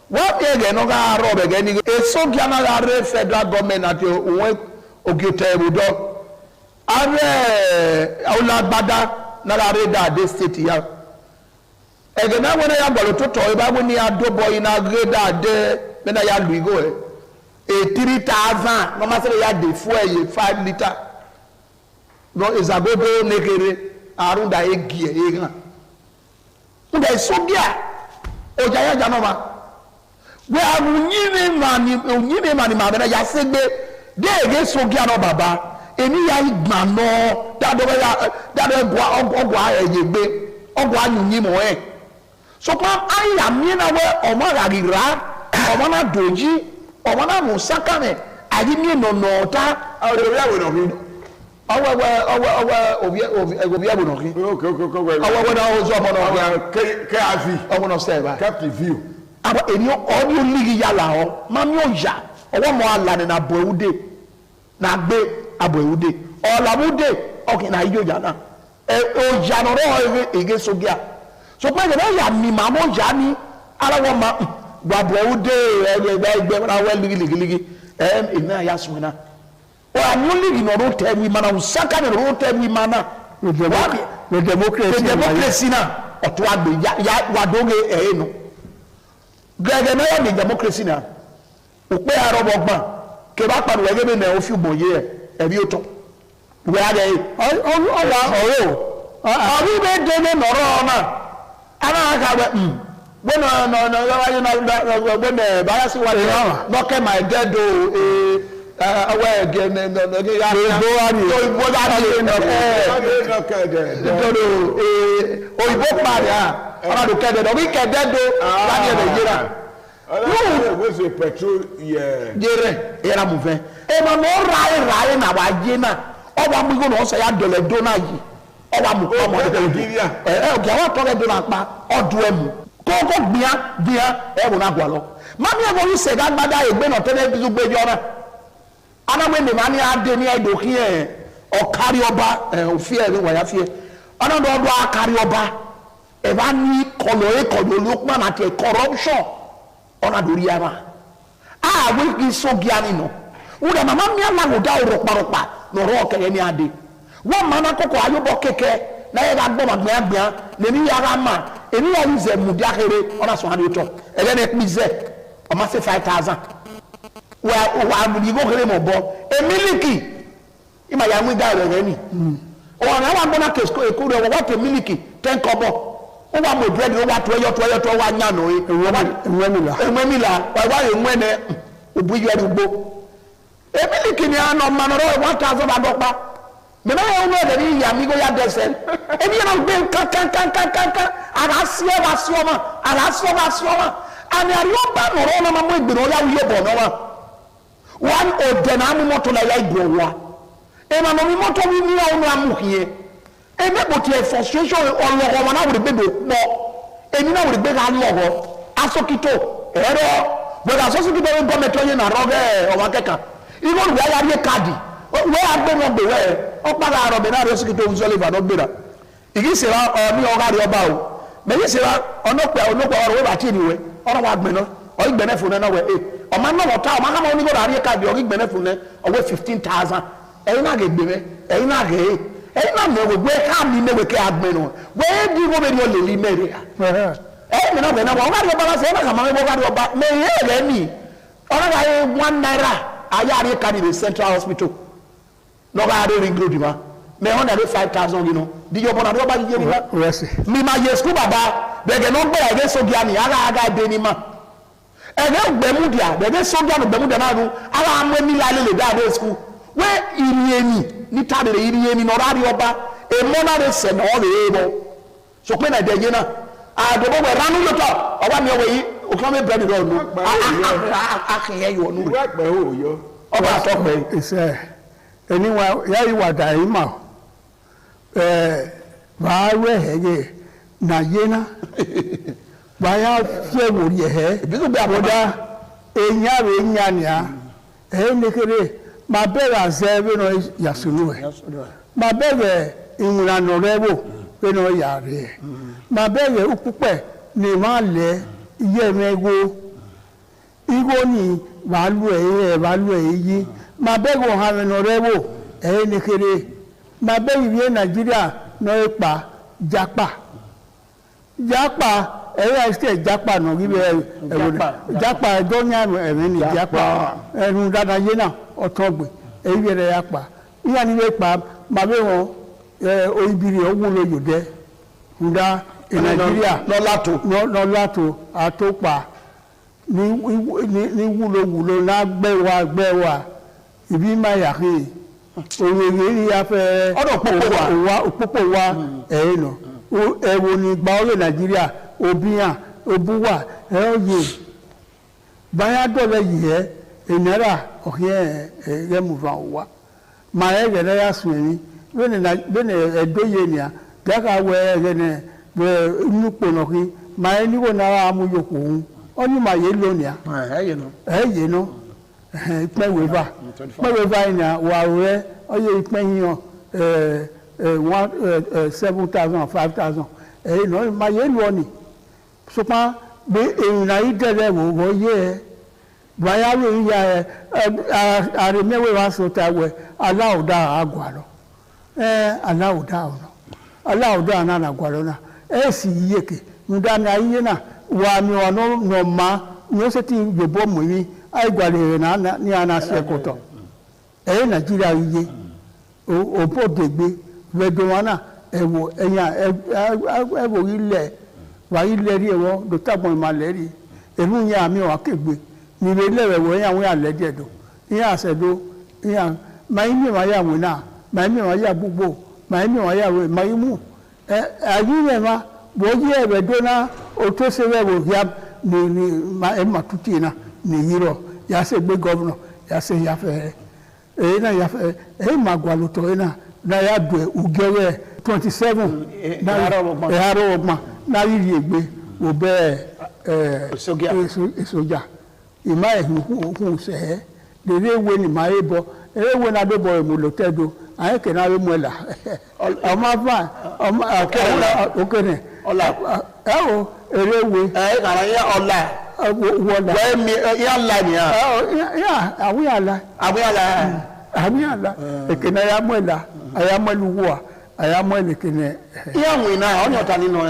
wa be ge no ga ro be ge ni sogia na ga re federal government ati o ogete budo are aulagbada na la re da de state ya ege na wona ya gbalo to to e ba bo ni adobo ina greda de me na ya luigo e 3000 no ma se ya de fuel ye 5 liter no izagodo nekere arunda egi e gan ndo sogia oja ya janoma we anyine mani ma be na ya segbe de ege sogia no baba eni ya igba no dado ogwa eyegbe ogwa anyunyi mo so kwa aya mi na we omo rarira omo na doji omo na musaka me ayi mi no ta ore ya we no mi owe ya we no ki okay awo na ozo omo no ke afi omo no say ba captive view aba eni audio ligi yala o ma mi oja owo mo ala ni na boewude na gbe aboewude olabude okay na ijoja na oja no ro ege sogia so pe de ya mi ma mo ja ni ara wo ma gba aboewude egbe na we ligi ina ya swina o anu ligi no ro tell we mana usaka no ro tell we mana the democracy na oto agbe ya wadoge no gege na ya ni democracy na o pe arobogban ke ba panu we gebe na o fi boye e bi o to we ade owi be de ne noro na ana ka we bueno no ya na when ba si wa no ke my dead o awe ge no ya go ari no ke do o ibo pa ya ana do ke do we ke dead do la ni e jira we say petrol jere era mu fe e ma no rai na wa je na o wa mu go no so ya dole do na yi o wa mu ko mo de Nigeria o ga wa to le do na pa odu emu ko bia e wo na gwa lo mami e wo se ga gbada egbe no tele bi gbe jora ana we ni mani ade ni edo ki o kari oba o fi e wa ya fi ana do akari oba e ba ni kolo Lukman ati corruption ona dori ara we ki so giani no uda mama mi ala go da ropa no ro ke ni ade wo mana koko ayobo keke na ye ga gbo ma gbia le ni yara ma eni ya use mudiakere ona so hanu to e le ne pize o ma se 5000 wa mu go kere mo bo emiliki ima ya mu da re ni o na wa gbona kesko e ko re wa te miliki 10 kobo o wa mo bread o wa to wa nya no enwemila wa enwene obu yori ugbo emiliki ni ano manoro 1000 adokpa me na yo no de ni ya mi go ya desel e bi na gbe kan ara sioma ani ari oba no ro na mo egbero ya wiye bo no wa one ode na mu moto la ya igbo wa e ma no mi moto wi mi wa no amuhie e me boti frustration ologo wa na wo be do po e ni na wo be ga logo asokito ero but asokito be government onye na roge o wa keka igo we ya ri kadi we agbe mo gbe we o pa la robe na asokito Sullivan no gbera igi se wa ni o ga ri oba o me yi se wa onope oro we ba ti ni we oro wa gbe no o igbe na fun na we o ma no wota o ma ka mo ni go ri kadi o igbe na fun na o we 15000 e na ge gbe me e na ge na me we ka mi me we ke agbe no we di go be no le li mere me na we na wa ri oba la se na ka ma me go ri oba me ye re ni oro ga 1 naira aya ri kadi the Central Hospital no ga ri ring road ma me 105,000 you know di yo bona do ba je ni ba mi ma ye school baba be ge no gbe age sogia ni aga de ni ma ege gbe mu dia be ge sogia no gbe mu dia na ru ara amu mi la le da de school we irieni ni ta de irieni no rari oba e mo na de se no le ebo so pe na de je na a do bo we ranu lo to oba mi o we yi o kan me bread do nu a ke ye yo nu we pe o yo oba to pe ise anyway ya iwa daima ba we hege na yena ba ya fie wori he biso be aboda enya be nya nia nekere ma bera zebe no yasunu ma bere inwura no rebo pe no yare ma bere upupe ni ma le iye mego igo ni valu eyi ma bere o ha no rebo nekere ma bere bi Nigeria no ipa japa este japa no give japa donya ni japa enu dada yena otogbe eyere yapa iya ni pa ma be won oibiri owulo yode nda Nigeria no lato atopa ni wulo na gbewa ibi ma ya ki oyere ya fe popo wa no ewo ni gba o Nigeria obiyan obuwa oye baya dole ye enara oye remuva wa ma egere ya sunni bene edoye ni a daga we egene be nupo no ki ma eni wo na amuyoko oni ma ye lo ni a eye no pe weva ni a wa re oye ipen yan 7,000 5,000 no ma ye lo ni sopa be na idere wo ye baya we ya are mewe wa so ta we alauda agwaro alauda na agwaro na si yeke nda na iye na wa mi ono no ma no se ti gbebo mu yi ai gware na ni ana se koto Nigeria iye o podegbe wedowana ewo eyan ewo ile wa ile ri ewo do tagbon ma le ri enu yin ami wa kegbe ni le lewe wo yan we ale die do yin asedo yin ma yin ma ya we na ma yin ma ya gbogbo ma yin ma ya we ma yimu ayi ma bo ye be do na o to se we wo ya ni ma e ma tuti na ni yiro ya se gbe governor ya se ya fe na ya fe ma gwalo to na ya do ugere 27 na haro ogma na yiri egbe wo be soja ima ehun se dere we ni ma ebo ewe na do boy mo lo tedo aye ke na we mo la o ma fa o ma okene ola erewe kara ya ola wola we mi ya la ni ya awiyala ekene ya mo la aya mo luwa aya mo ekene ya wi na onyo ta ni no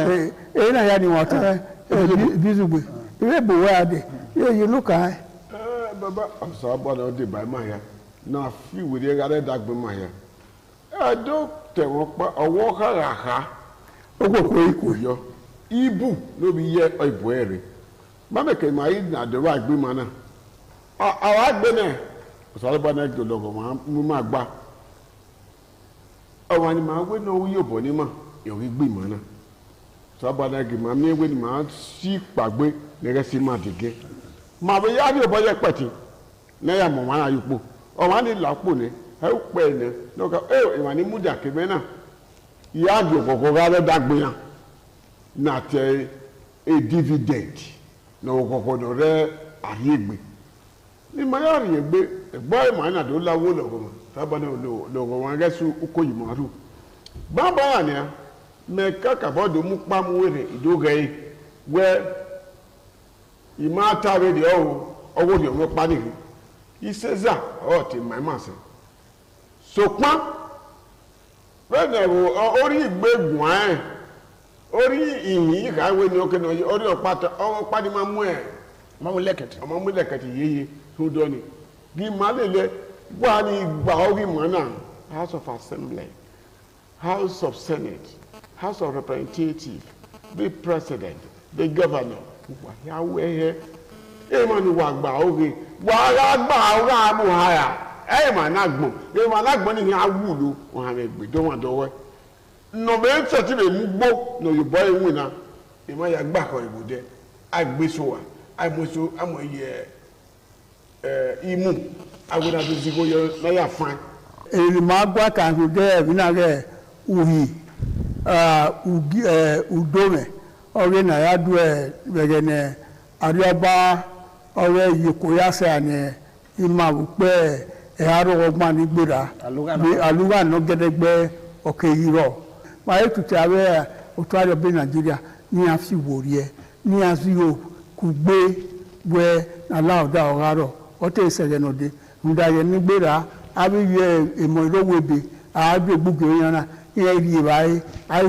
na ya ni won ta bizugbe iwe bo wa de you look at baba so about the by my na fi we dey gare dagbe my do te won pa owo karaha okoko ikoyo ibu no bi ye ibu ere ma me ke mai na de wa gbe mana awa gbe ne so about na do logo ma gba awa ni ma we no yo bo ni ma yo wi gbe mana so about na gbe ma mi we ni ma si pagbe le si ma dige ma be ya bi oboye peti na ya mo ma yupo o wa ni lapo ni e pe ne no ka ma ni muda ke be na ya di okoko ga le dagbe yan na te a dividend no okoko do re ayegbe ni ma ya ri egbe egbo ma na do lawo logo ta ba na logo wan ga su ukoyi maru baba ni me kaka bodo mu pa mu were idoge we ima tawe de owo de mo pa ni iseza o ti my master so pan when ori igbegun ori iyin ka we ni o ke no ori opa ni ma mu ma mu lekete yeye so do ni gi ma le wa ni gba ori mo na House of Assembly, House of Senate, House of Representatives, the President, the Governor ya we ma ni wa gba ori wa ra gba ora mu haya ma na gbon ma na gbon ni awulo won ha me gbe do won do we no be se ti be mu gbo no yo boy win na ma ya gba ko ibude agbeso wa amoso amoye imu agona do zigo yo na ya fan elimagwa kan de binage uhi udome ore na ya du begene arioba ore yikoya se ane ima upe aro ogma ni gbera bi aluga no gedegbe okeyiro ma etuti awe otware bi Nigeria ni afi worie ni azio kugbe we na lauda ogaro ote isege no de ndaye ni gbera abi ye emo irowebe abi ogbuge oyana ye ri bai ai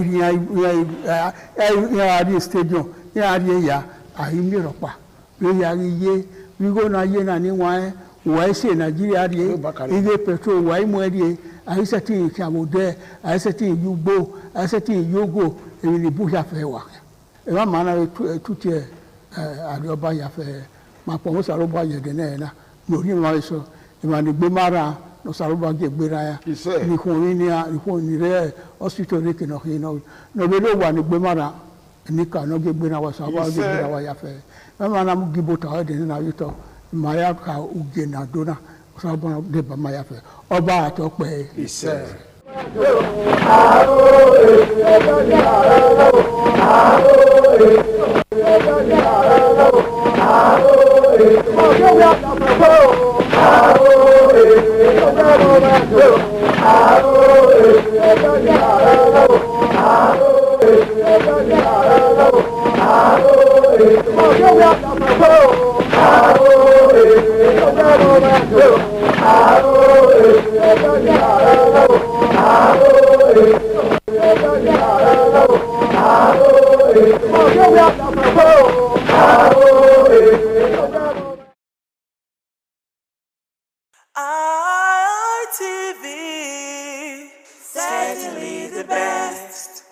stadium ya ri ya ahi mi ropa we ya ye we go na ye na ni wan wa se Nigeria ri ige petrol wa imo ri ahi seti kamode ahi seti yugbo ahi seti yogo ebi ni bu ya fe wa e ma mana tuti ari oba ya fe ma po mo saro ba ye de na no ri ma so e ma ni gbe mara no saro ba ge gbera ya ni ko ni re hospital re ke no be lo wa ni gbe mara ni ka no ge gbera wa so ba ge gbera wa ya fe ma mana mu gibo ta de na yuto ma ya ka uge na dona so ba de ba ma ya fe oba atope ise ITV, certainly the best.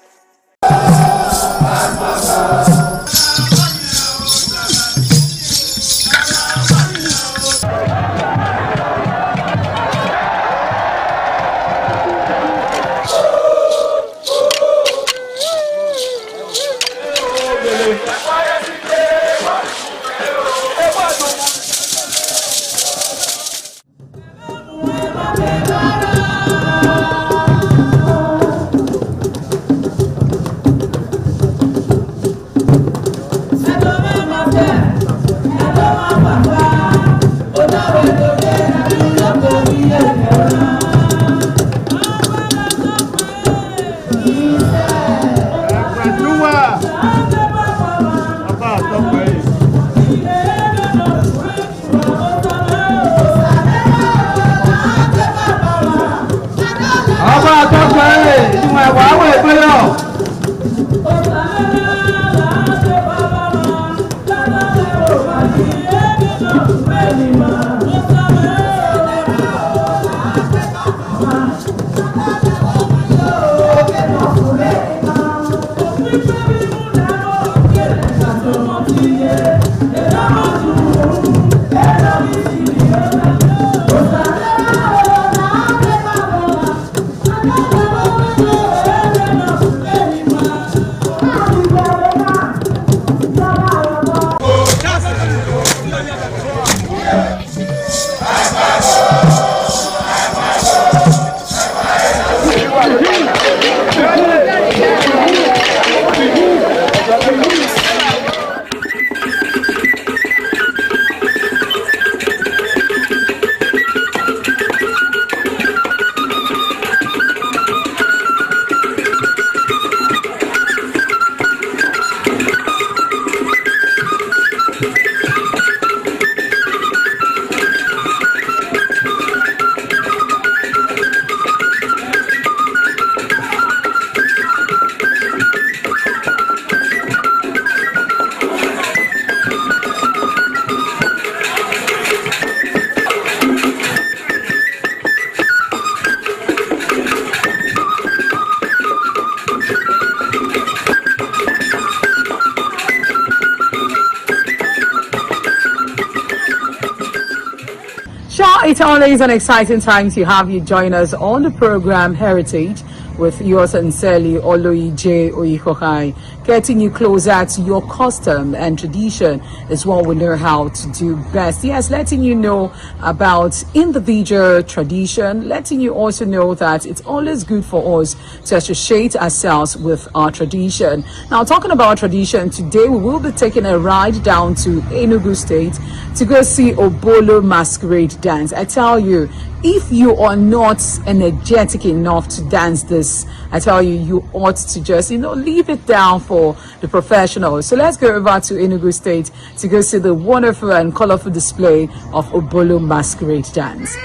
It's always an exciting time to have you join us on the program Heritage, with yours sincerely, Oloyi J. Oikohai. Getting you closer to your custom and tradition is what we know how to do best. Yes, letting you know about individual tradition, letting you also know that it's always good for us to associate ourselves with our tradition. Now, talking about tradition, today we will be taking a ride down to Enugu State to go see Obolo Masquerade Dance. I tell you, if you are not energetic enough to dance this, I tell you, you ought to just, leave it down for the professionals. So let's go over to Enugu State to go see the wonderful and colorful display of Obolo Masquerade Dance.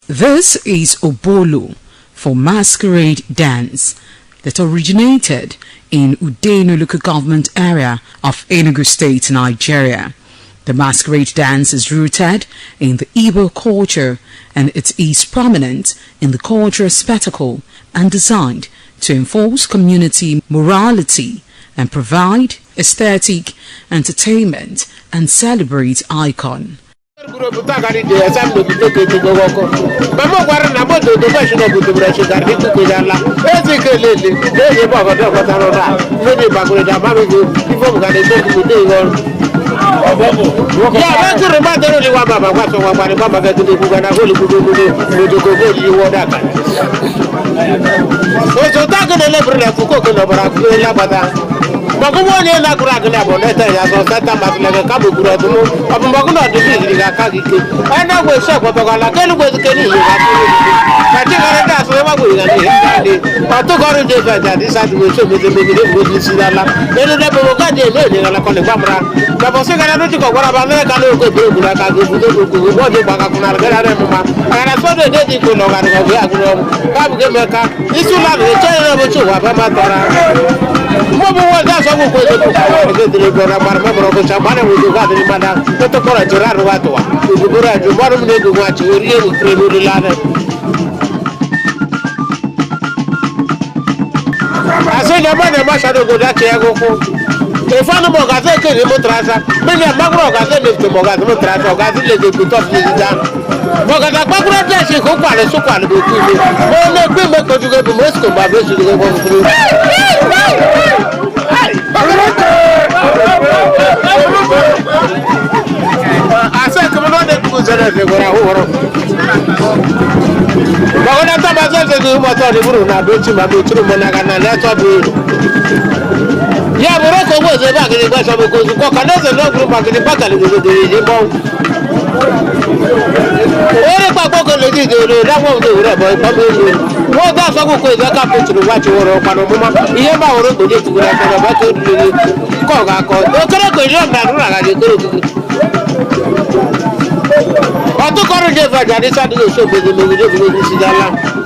This is Obolo for Masquerade Dance that originated in Udeno local government area of Enugu State, Nigeria. The masquerade dance is rooted in the Igbo culture and it is prominent in the cultural spectacle and designed to enforce community morality and provide aesthetic entertainment and celebrate icon. If I know Mogaze, Motrasa, many a Magro Gaze lives to Mogaze, Mogaze lives to talk to the Mogaza Bagura, she hope I so far to do. Oh, no, we make to go to Moscow, but we should go through. I said, come on, the Kuzares were over. But when I thought myself to do what I do, I don't see my true Monagana, that's what yeah, Morocco was a bag in the West of the Coast. Another no group back in the back of the boat. What about Boko? That won't do it. What does a book with a couple to watch over Panama? He ever wrote to get to the Coca-Cola. I took on a different and decided to show the movie to see that.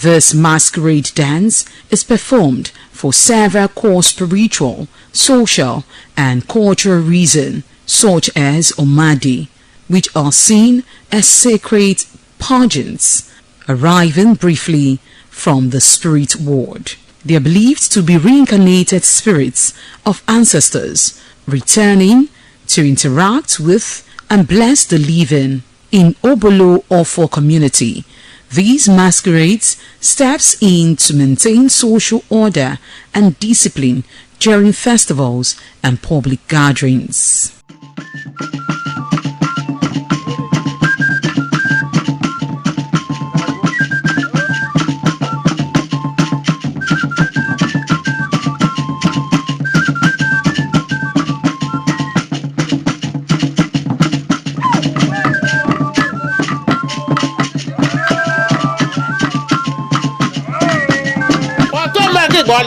This masquerade dance is performed for several core spiritual, social, and cultural reasons, such as Omadi, which are seen as sacred pageants, arriving briefly from the spirit world. They are believed to be reincarnated spirits of ancestors returning to interact with and bless the living. In Obolo Ofo community, these masquerades steps in to maintain social order and discipline during festivals and public gatherings.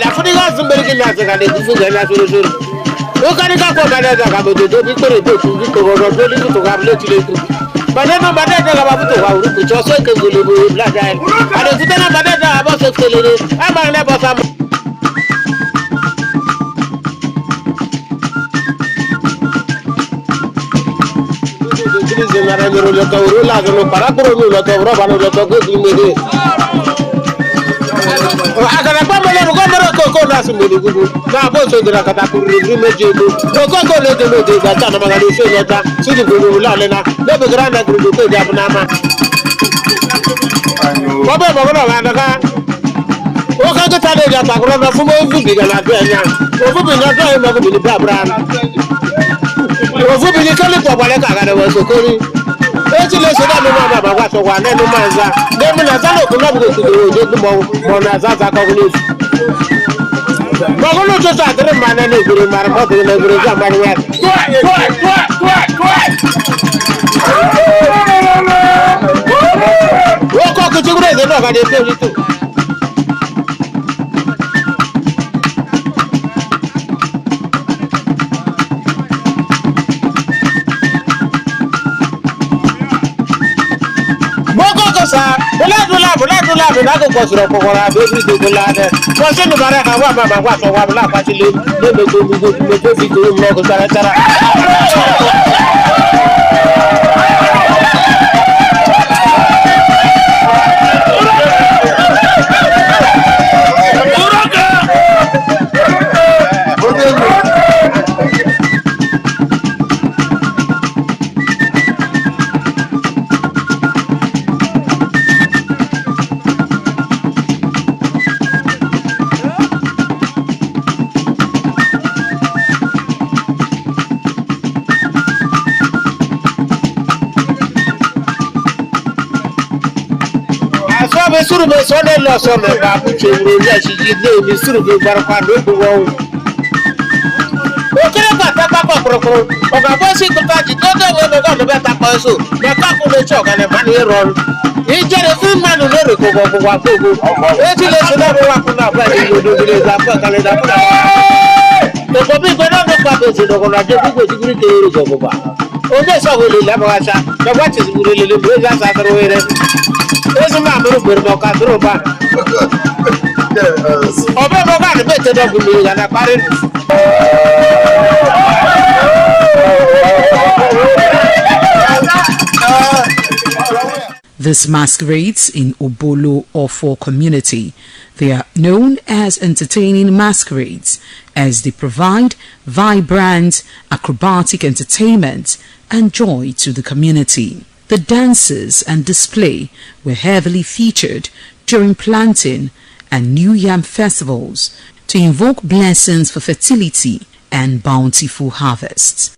La funiga zumbere ki na se ka de kufu ga na soro soro o ka ni ka ko ba da ka bo do bi pere do ku ko ro do ni to ga le ti le ku ba de no ba de ga ba to wa ru ku cho so ke go le bo bla da ale ku ta na ba de da ba so ke le a ba na ba sa utilize na ro le ka ro la no para pro no ka ro ba no le ka go ni me de agara pa mo le ko mo ko na su mo gugu na bo so dira kata ku ri meje go ko le de de ga ta na ma ga le so yota su di go la le na le be gra na gru ko ja na ma ko be mo na na ka o ka ta le ja ta ko na fu mo fu bi ga na do nya o fu bi na do e mo ko bi bra bra o fu bi ni ka le ko ba le ka ga de wo so ko ri eti le so da mi ma baba wa so wa na no ma za de mi na za lo ko na bu ko do je ku mo na za za ko ni mo ko no to ta de ma na ne guru ma mo de na guru za ma ni wa wo ko ko ti gure de no ga de pe ni to sa bula na ko soro ko ra be bi de bula de ko se no bare ka wa baba wa so wa bula pa ti le me ko mi ko fi ko mo ko tara tara suru be so de lo so me ba ku chewro ya shi ji de mi suru be bar kwa do do wo o kere ka ta pa pro pro o ga bo si ko ta ji do do wo go do be ta pa so me ka ku le cho ga le ma ni ro ni je de fun ma no le ko go wa ko go e ti le so da wa ku na ba ni do do le da pa ka le da pa to ko bi ko na do pa be si do ko na je ku ti guri ke ro go ba o de so go le la ba sa da wa ti guri le le za sa ro ere ese ma mo gbe mo ka duro ba obe mo ka ni bete do gbe ya na pare This masquerades in Obolo Ofo community. They are known as entertaining masquerades as they provide vibrant acrobatic entertainment and joy to the community. The dances and display were heavily featured during planting and New Yam festivals to invoke blessings for fertility and bountiful harvests.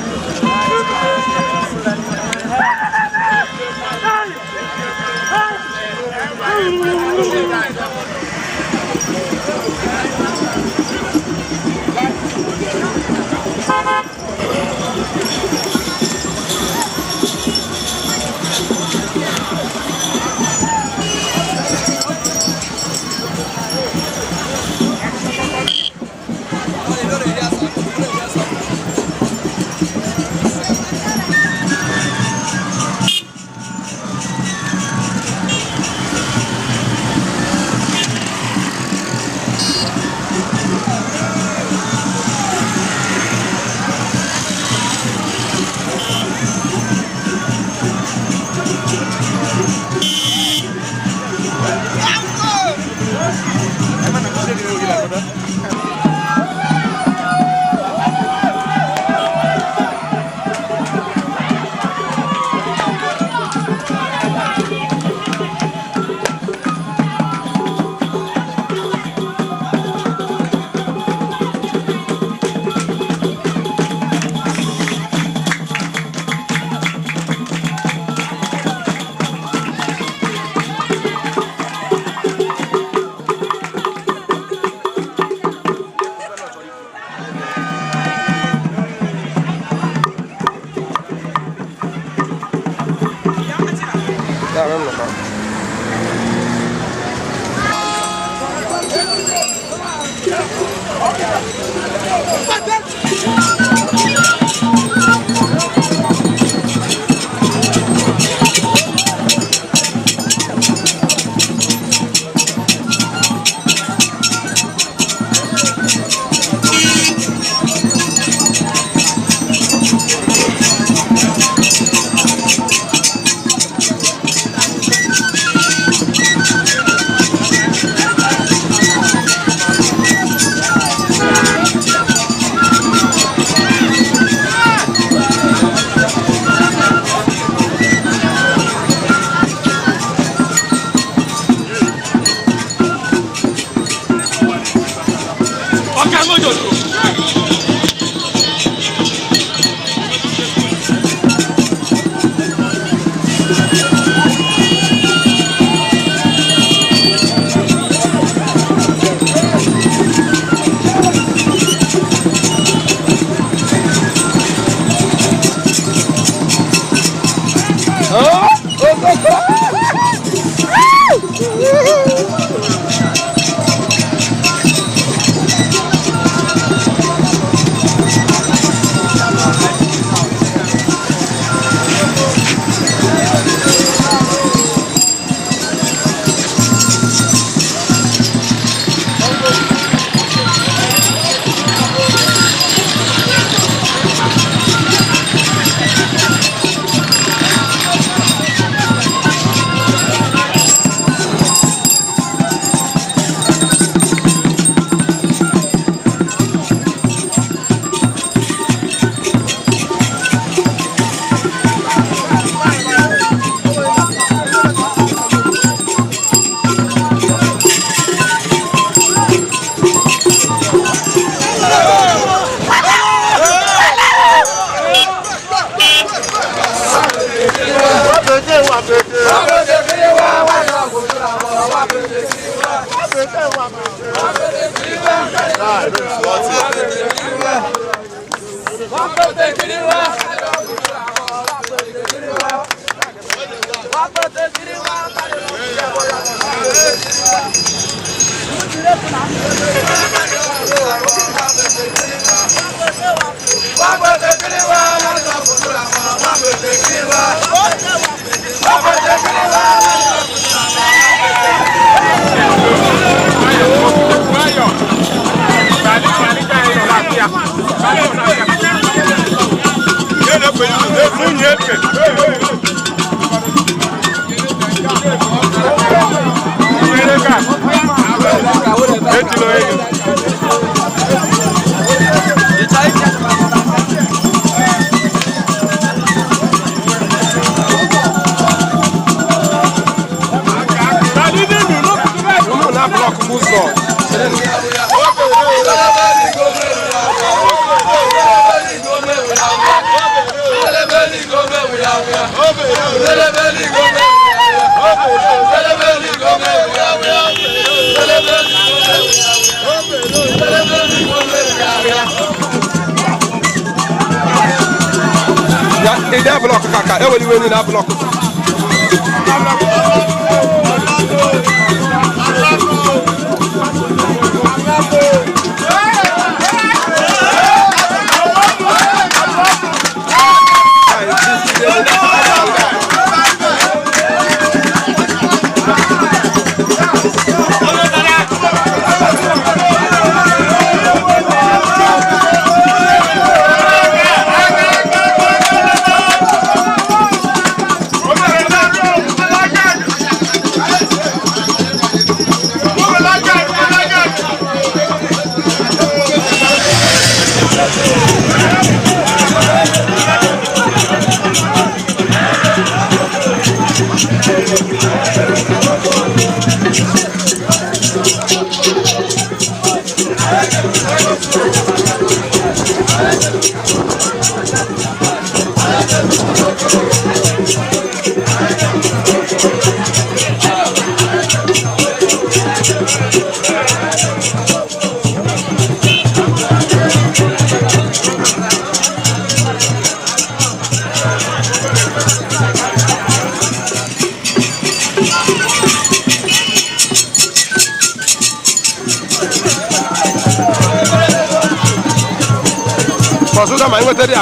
consider my inventory.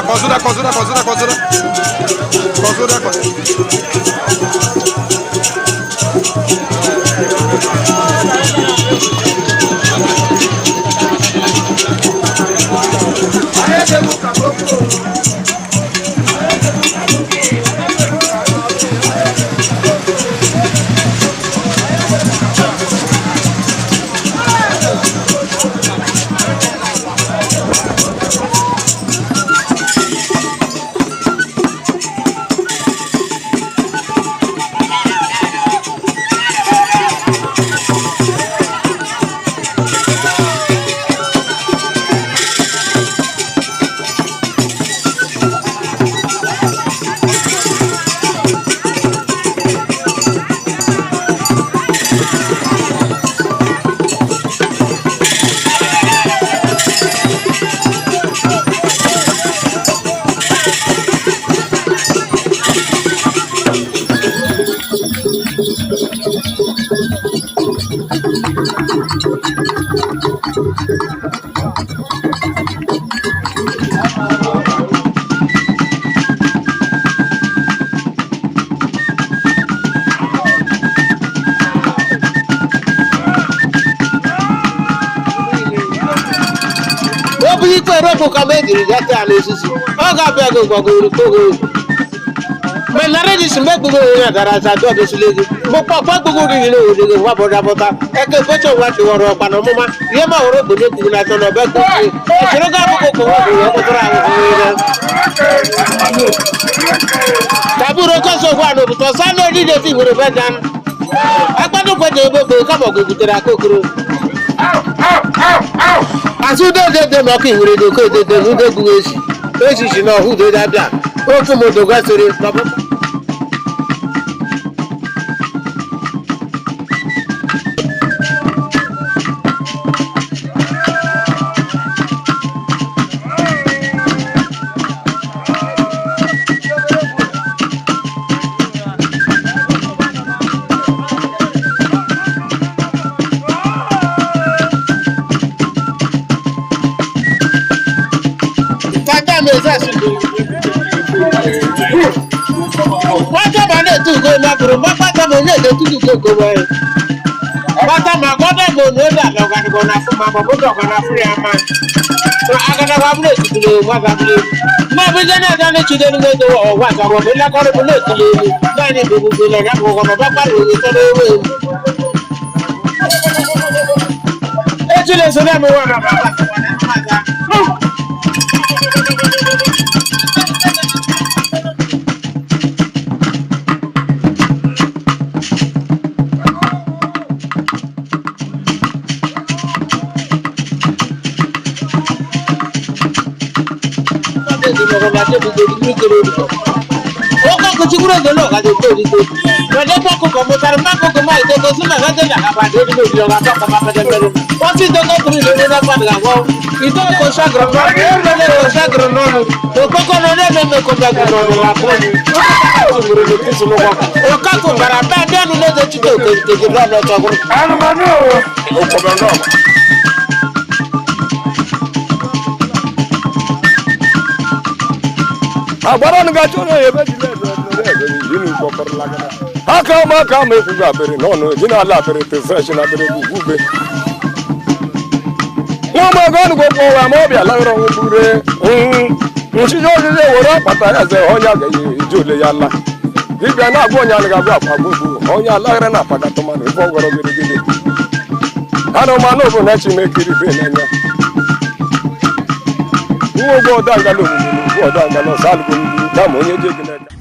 Consider. As you don't get them knocking with the code, they do the English. You know who did that. Go to Motogasari.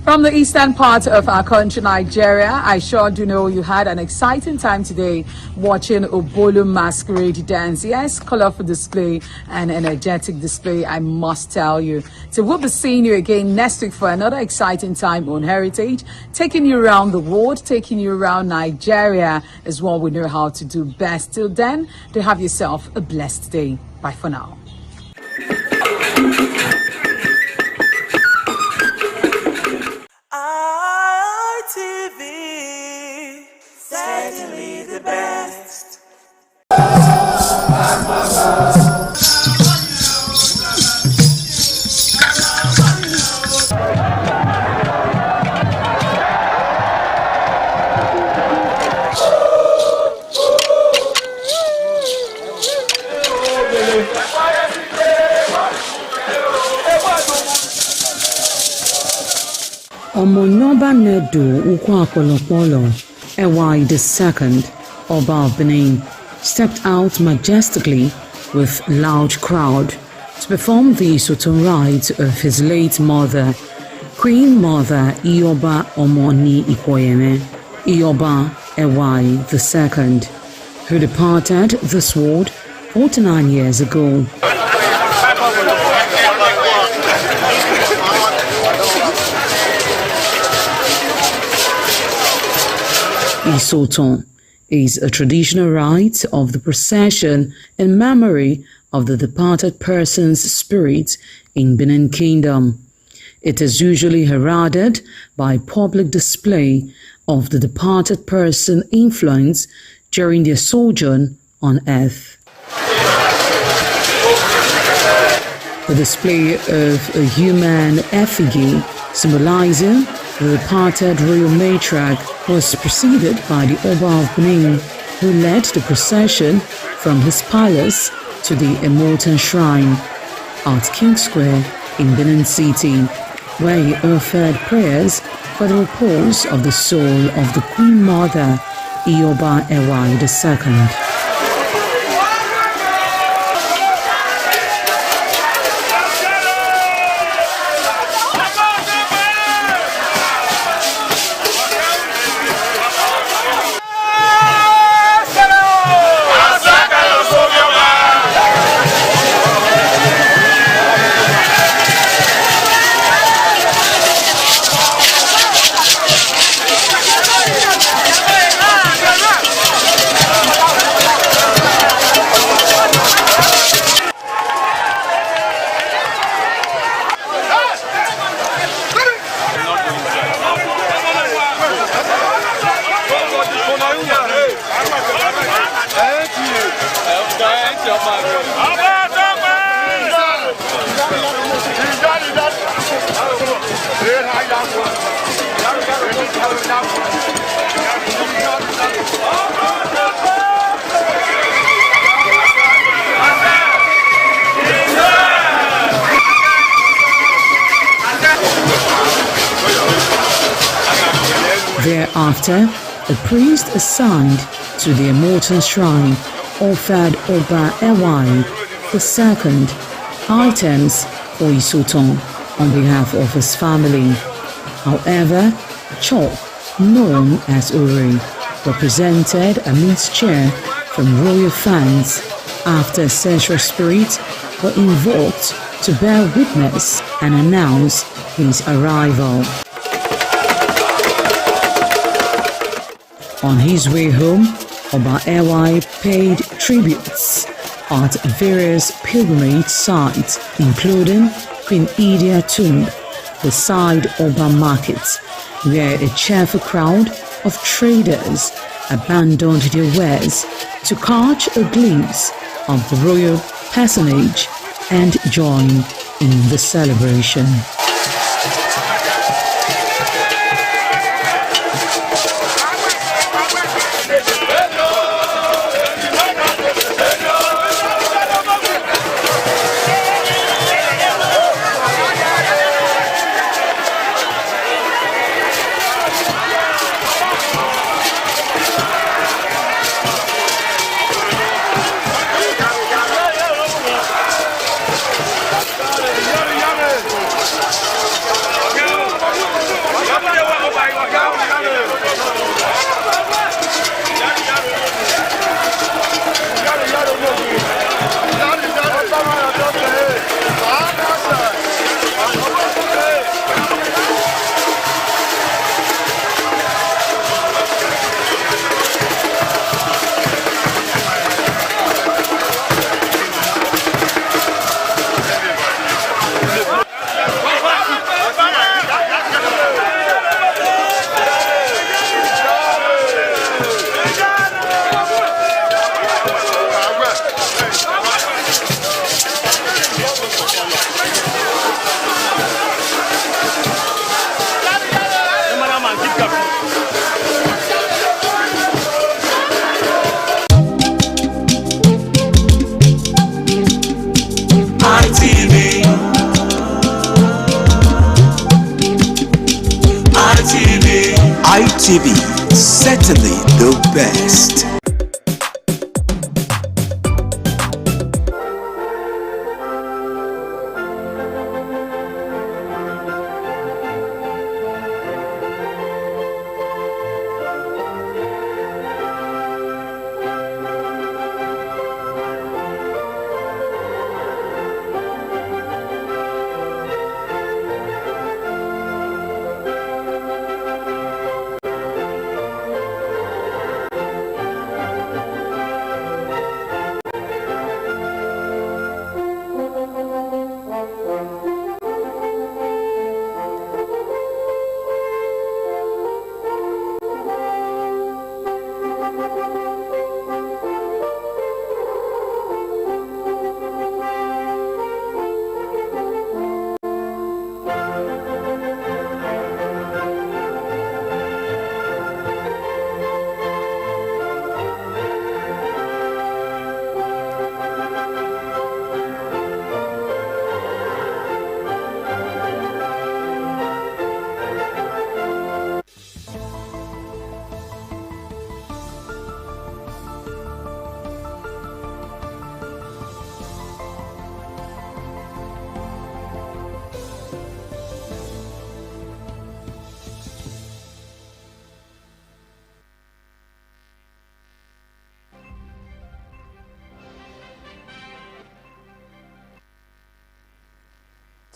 From the eastern part of our country, Nigeria, I sure do know you had an exciting time today watching Obolo Masquerade dance. Yes, colorful display and energetic display, I must tell you. So we'll be seeing you again next week for another exciting time on Heritage, taking you around the world, taking you around Nigeria is what we know how to do best. Till then, do have yourself a blessed day. Bye for now. ITV, certainly the best. Omonoba Nedu Ukwakolopolo, Ewai II, Oba of Benin, stepped out majestically with loud crowd to perform the Sultan rites of his late mother, Queen Mother Ioba Omoni Ikoyeme, Ioba Ewai II, who departed this world 49 years ago. Isoton is a traditional rite of the procession in memory of the departed person's spirit in Benin Kingdom. It is usually heralded by public display of the departed person's influence during their sojourn on earth. The display of a human effigy symbolizing the departed royal matriarch was preceded by the Oba of Benin, who led the procession from his palace to the Immortal Shrine at King Square in Benin City, where he offered prayers for the repose of the soul of the Queen Mother, Ioba Ewai II. Thereafter, a priest assigned to the Immortal Shrine offered Oba Ewai II items for Isoton on behalf of his family. However, chalk, known as Uri, represented a mixture from royal fans after ancestral spirits were invoked to bear witness and announce his arrival. On his way home, Oba Ewai paid tributes at various pilgrimage sites, including Queen Idia Tomb, the Side Oba Market, where a cheerful crowd of traders abandoned their wares to catch a glimpse of the royal personage and join in the celebration. ITV, certainly the best.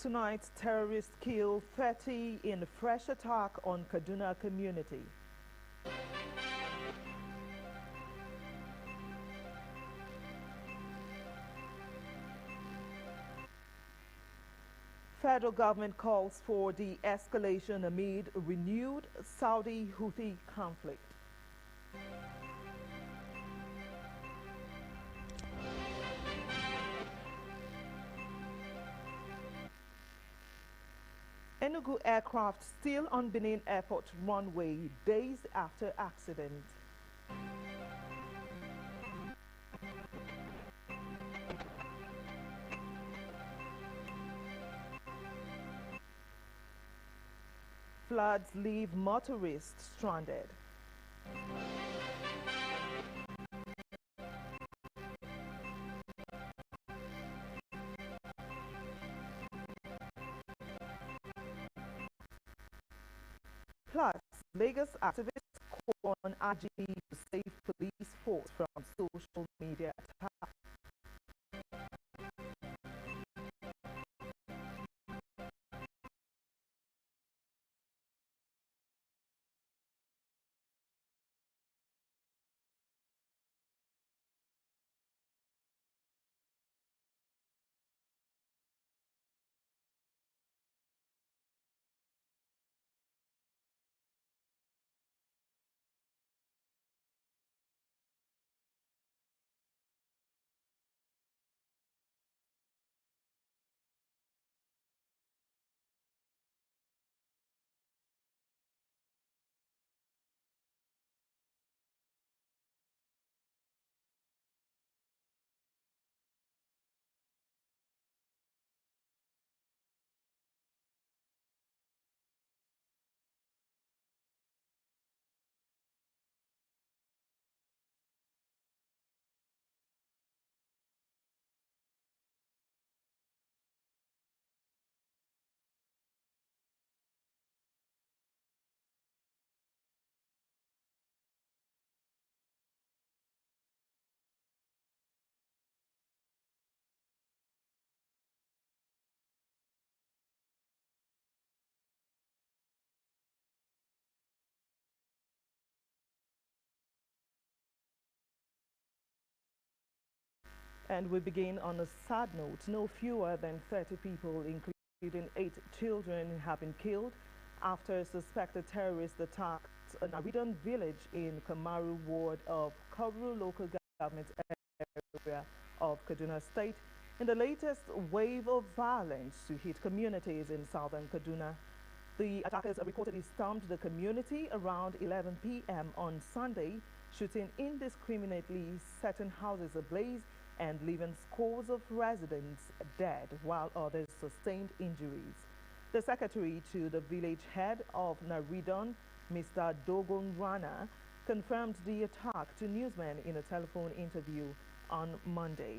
Tonight, terrorists kill 30 in fresh attack on Kaduna community. Federal government calls for de-escalation amid renewed Saudi-Houthi conflict. Enugu aircraft still on Benin Airport runway days after accident. Floods leave motorists stranded. Plus, Lagos activists call on IG to save police force from social media attack. And we begin on a sad note. No fewer than 30 people, including 8 children, have been killed after a suspected terrorist attacked an Aridon village in Kamaru ward of Kobru local government area of Kaduna State in the latest wave of violence to hit communities in southern Kaduna. The attackers reportedly stormed the community around 11 p.m. on Sunday, shooting indiscriminately, setting houses ablaze and leaving scores of residents dead while others sustained injuries. The secretary to the village head of Naridon, Mr. Dogon Rana, confirmed the attack to newsmen in a telephone interview on Monday.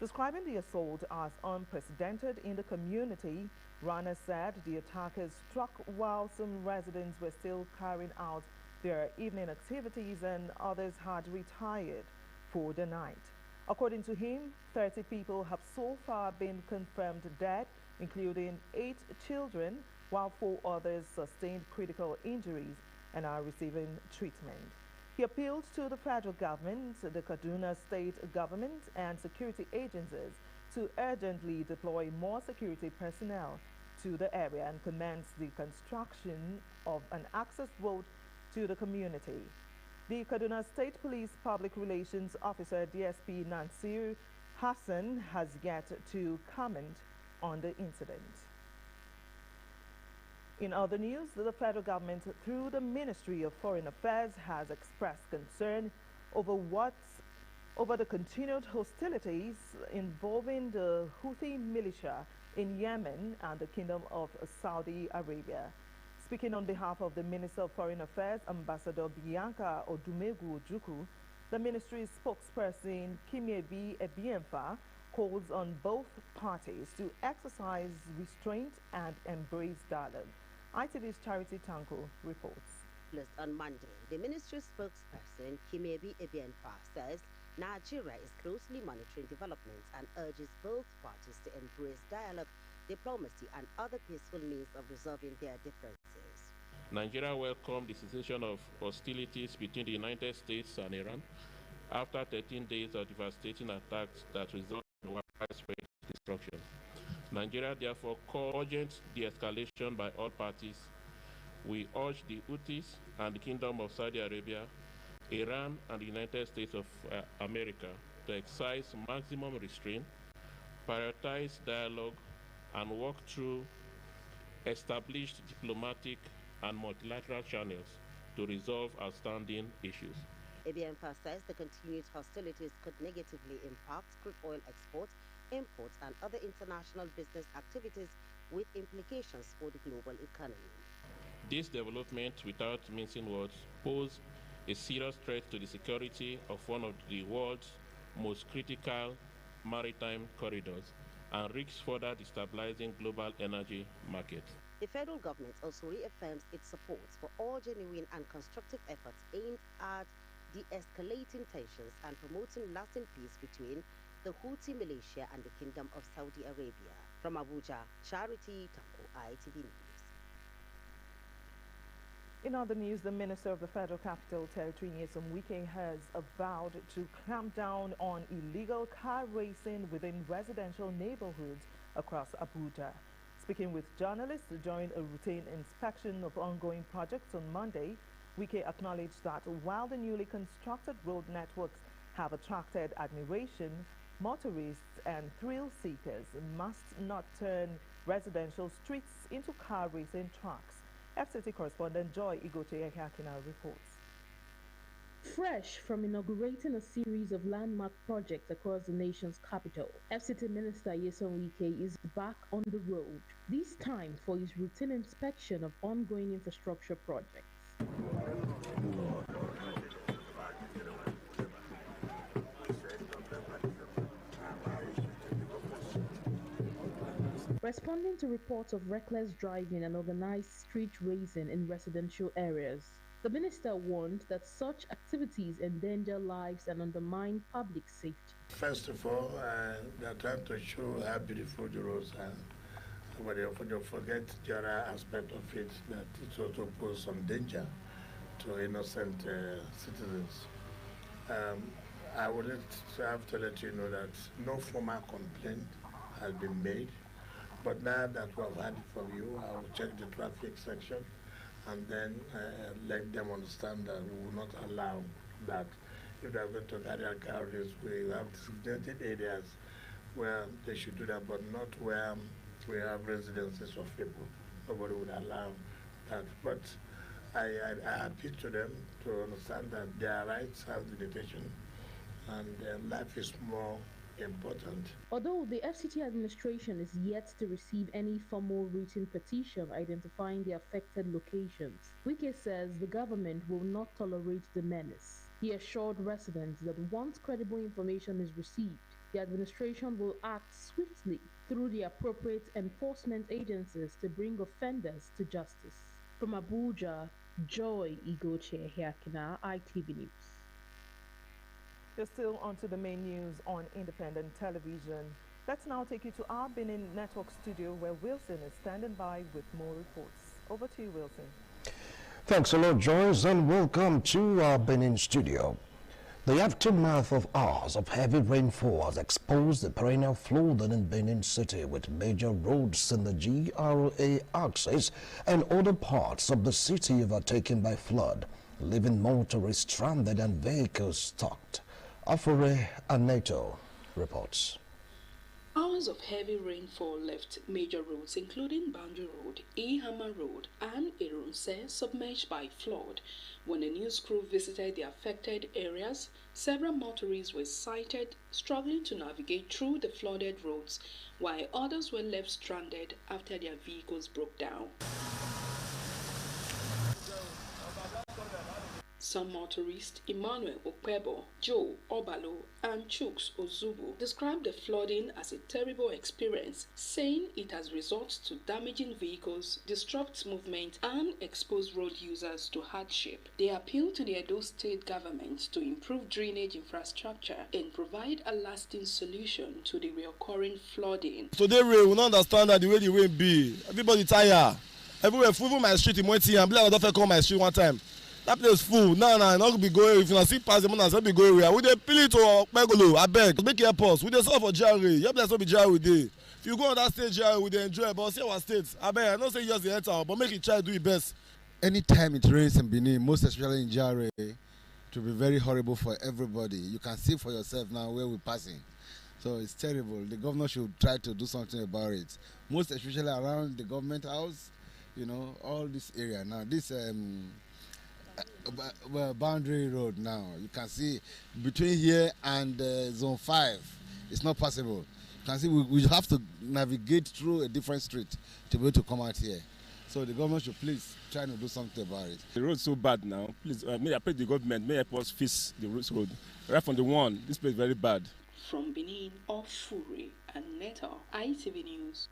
Describing the assault as unprecedented in the community, Rana said the attackers struck while some residents were still carrying out their evening activities and others had retired for the night. According to him, 30 people have so far been confirmed dead, including 8 children, while 4 others sustained critical injuries and are receiving treatment. He appealed to the federal government, the Kaduna state government, and security agencies to urgently deploy more security personnel to the area and commence the construction of an access road to the community. The Kaduna State Police Public Relations Officer DSP Nansir Hassan has yet to comment on the incident. In other news, the federal government, through the Ministry of Foreign Affairs, has expressed concern over the continued hostilities involving the Houthi militia in Yemen and the Kingdom of Saudi Arabia. Speaking on behalf of the Minister of Foreign Affairs, Ambassador Bianca Odumegu Ojukwu, the ministry's spokesperson Kimiebi Ebiemfa calls on both parties to exercise restraint and embrace dialogue. ITV's Charity Tanko reports. On Monday, the ministry's spokesperson Kimiebi Ebiemfa says Nigeria is closely monitoring developments and urges both parties to embrace dialogue, diplomacy, and other peaceful means of resolving their differences. Nigeria welcomed the cessation of hostilities between the United States and Iran after 13 days of devastating attacks that resulted in widespread destruction. Nigeria therefore called urgent de-escalation by all parties. We urge the Houthis and the Kingdom of Saudi Arabia, Iran, and the United States of America to exercise maximum restraint, prioritize dialogue, and work through established diplomatic and multilateral channels to resolve outstanding issues. Ebiemfa says the continued hostilities could negatively impact crude oil exports, imports, and other international business activities with implications for the global economy. This development, without mincing words, pose a serious threat to the security of one of the world's most critical maritime corridors and risks further destabilizing global energy markets. The federal government also reaffirms its support for all genuine and constructive efforts aimed at de-escalating tensions and promoting lasting peace between the Houthi militia and the Kingdom of Saudi Arabia. From Abuja, Charity Tanko, ITV News. In other news, the Minister of the Federal Capital Territory, Nyesom Wike, has vowed to clamp down on illegal car racing within residential neighborhoods across Abuja. Speaking with journalists during a routine inspection of ongoing projects on Monday, Wike acknowledged that while the newly constructed road networks have attracted admiration, motorists and thrill seekers must not turn residential streets into car racing tracks. FCT correspondent Joy Igoche Ehakina reports. Fresh from inaugurating a series of landmark projects across the nation's capital, FCT Minister Nyesom Wike is back on the road, this time for his routine inspection of ongoing infrastructure projects. Responding to reports of reckless driving and organized street racing in residential areas, the minister warned that such activities endanger lives and undermine public safety. First of all, they're trying to show how beautiful the roads are. But they forget the other aspect of it, that it also poses some danger to innocent citizens. I would have to let you know that no formal complaint has been made. But now that we have had it from you, I will check the traffic section and then let them understand that we will not allow that. If they are going to carry out carriages, we have designated areas where they should do that, but not where we have residences of people. Nobody would allow that. But I appeal to them to understand that their rights have limitation and their life is more important. Although the FCT administration is yet to receive any formal written petition identifying the affected locations, Wike says the government will not tolerate the menace. He assured residents that once credible information is received, the administration will act swiftly through the appropriate enforcement agencies to bring offenders to justice. From Abuja, Joy Igoche Hiakina, ITV News. You're still on to the main news on Independent Television. Let's now take you to our Benin Network studio where Wilson is standing by with more reports. Over to you, Wilson. Thanks a lot, Joyce, and welcome to our Benin studio. The aftermath of hours of heavy rainfall has exposed the perennial flooding in Benin City, with major roads in the GRA axis and other parts of the city overtaken by flood, leaving motorists stranded and vehicles stuck. Afure Aneto reports. Hours of heavy rainfall left major roads including Boundary Road, Ihama Road and Irunse submerged by flood. When the news crew visited the affected areas, several motorists were sighted struggling to navigate through the flooded roads, while others were left stranded after their vehicles broke down. Some motorists, Emmanuel Okwebo, Joe Obalo, and Chuks Ozubu, described the flooding as a terrible experience, saying it has resulted to damaging vehicles, disrupts movement, and expose road users to hardship. They appeal to the Edo State government to improve drainage infrastructure and provide a lasting solution to the recurring flooding. Today, we will not understand that the way the rain be. Everybody tired. Everywhere, full my street in Moiti, and Black Adolphe call my street one time. That place full. No, not be going. If you see past the money, be going where. We dey peel it to Pegolo. I beg. Make your pause. We dey solve for Jerry. Your place will be Jerry with day. If you go on that stage, Jerry, we dey enjoy. But see our state. I beg. I don't say just the enter, but make it try to do your best. Anytime it rains in Benin, most especially in Jerry, it will be very horrible for everybody. You can see for yourself now where we're passing. So it's terrible. The governor should try to do something about it. Most especially around the government house, you know, all this area now. This Boundary Road now, you can see between here and zone 5 it's not possible. You can see we have to navigate through a different street to be able to come out here. So the government should please try to do something about it. The road's so bad now. Please may I pray the government, may help us fix the road. Right from the one, this place is very bad. From Benin, Ofuri and Neta, ITV News.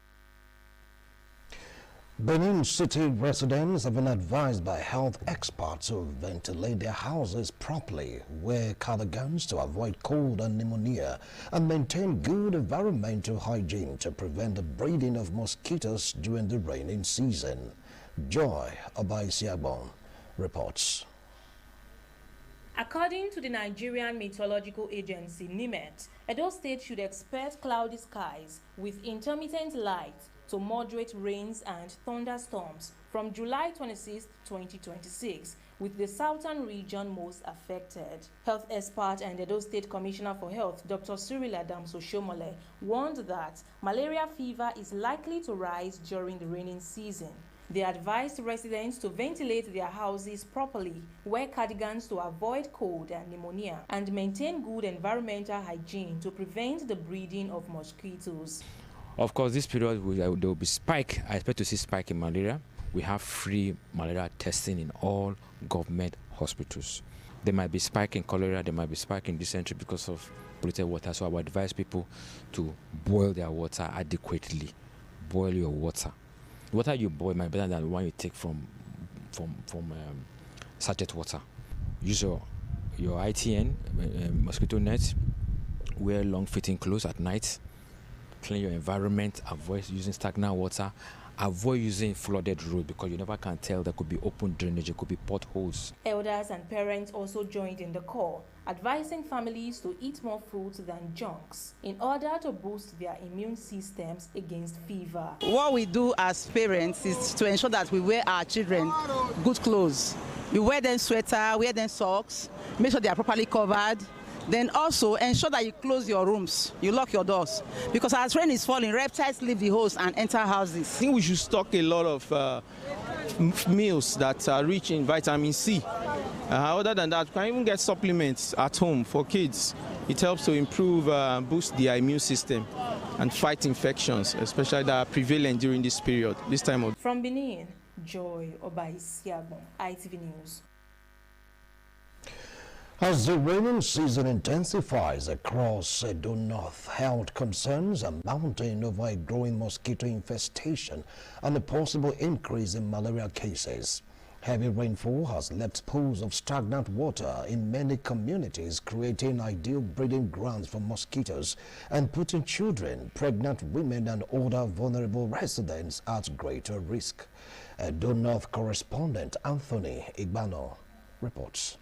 Benin City residents have been advised by health experts to ventilate their houses properly, wear cardigans to avoid cold and pneumonia, and maintain good environmental hygiene to prevent the breeding of mosquitoes during the rainy season. Joy Obaisiagbon reports. According to the Nigerian Meteorological Agency, NIMET, Edo State should expect cloudy skies with intermittent light to moderate rains and thunderstorms from July 26, 2026, with the southern region most affected. Health expert and Edo State Commissioner for Health, Dr. Cyril Adams Oshomole, warned that malaria fever is likely to rise during the rainy season. They advised residents to ventilate their houses properly, wear cardigans to avoid cold and pneumonia, and maintain good environmental hygiene to prevent the breeding of mosquitoes. Of course, this period there will be spike. I expect to see spike in malaria. We have free malaria testing in all government hospitals. There might be spike in cholera, there might be spike in dysentery because of polluted water. So I would advise people to boil their water adequately. Boil your water. The water you boil might be better than the one you take from sachet water. Use your ITN, mosquito net. Wear long-fitting clothes at night. Clean your environment, avoid using stagnant water, avoid using flooded road because you never can tell. There could be open drainage, there could be potholes. Elders and parents also joined in the call, advising families to eat more fruits than junks in order to boost their immune systems against fever. What we do as parents is to ensure that we wear our children good clothes. We wear them sweater, wear them socks, make sure they are properly covered. Then also ensure that you close your rooms, you lock your doors, because as rain is falling, reptiles leave the house and enter houses. I think we should stock a lot of meals that are rich in vitamin C. Other than that, we can even get supplements at home for kids It helps to improve, boost the immune system and fight infections, especially that are prevalent during this period, this time of. From Benin, Joy Obaisiagbon, ITV News. As the rainy season intensifies across Edo North, health concerns are mounting over a growing mosquito infestation and a possible increase in malaria cases. Heavy rainfall has left pools of stagnant water in many communities, creating ideal breeding grounds for mosquitoes and putting children, pregnant women and other vulnerable residents at greater risk. Edo North correspondent Anthony Igbano reports.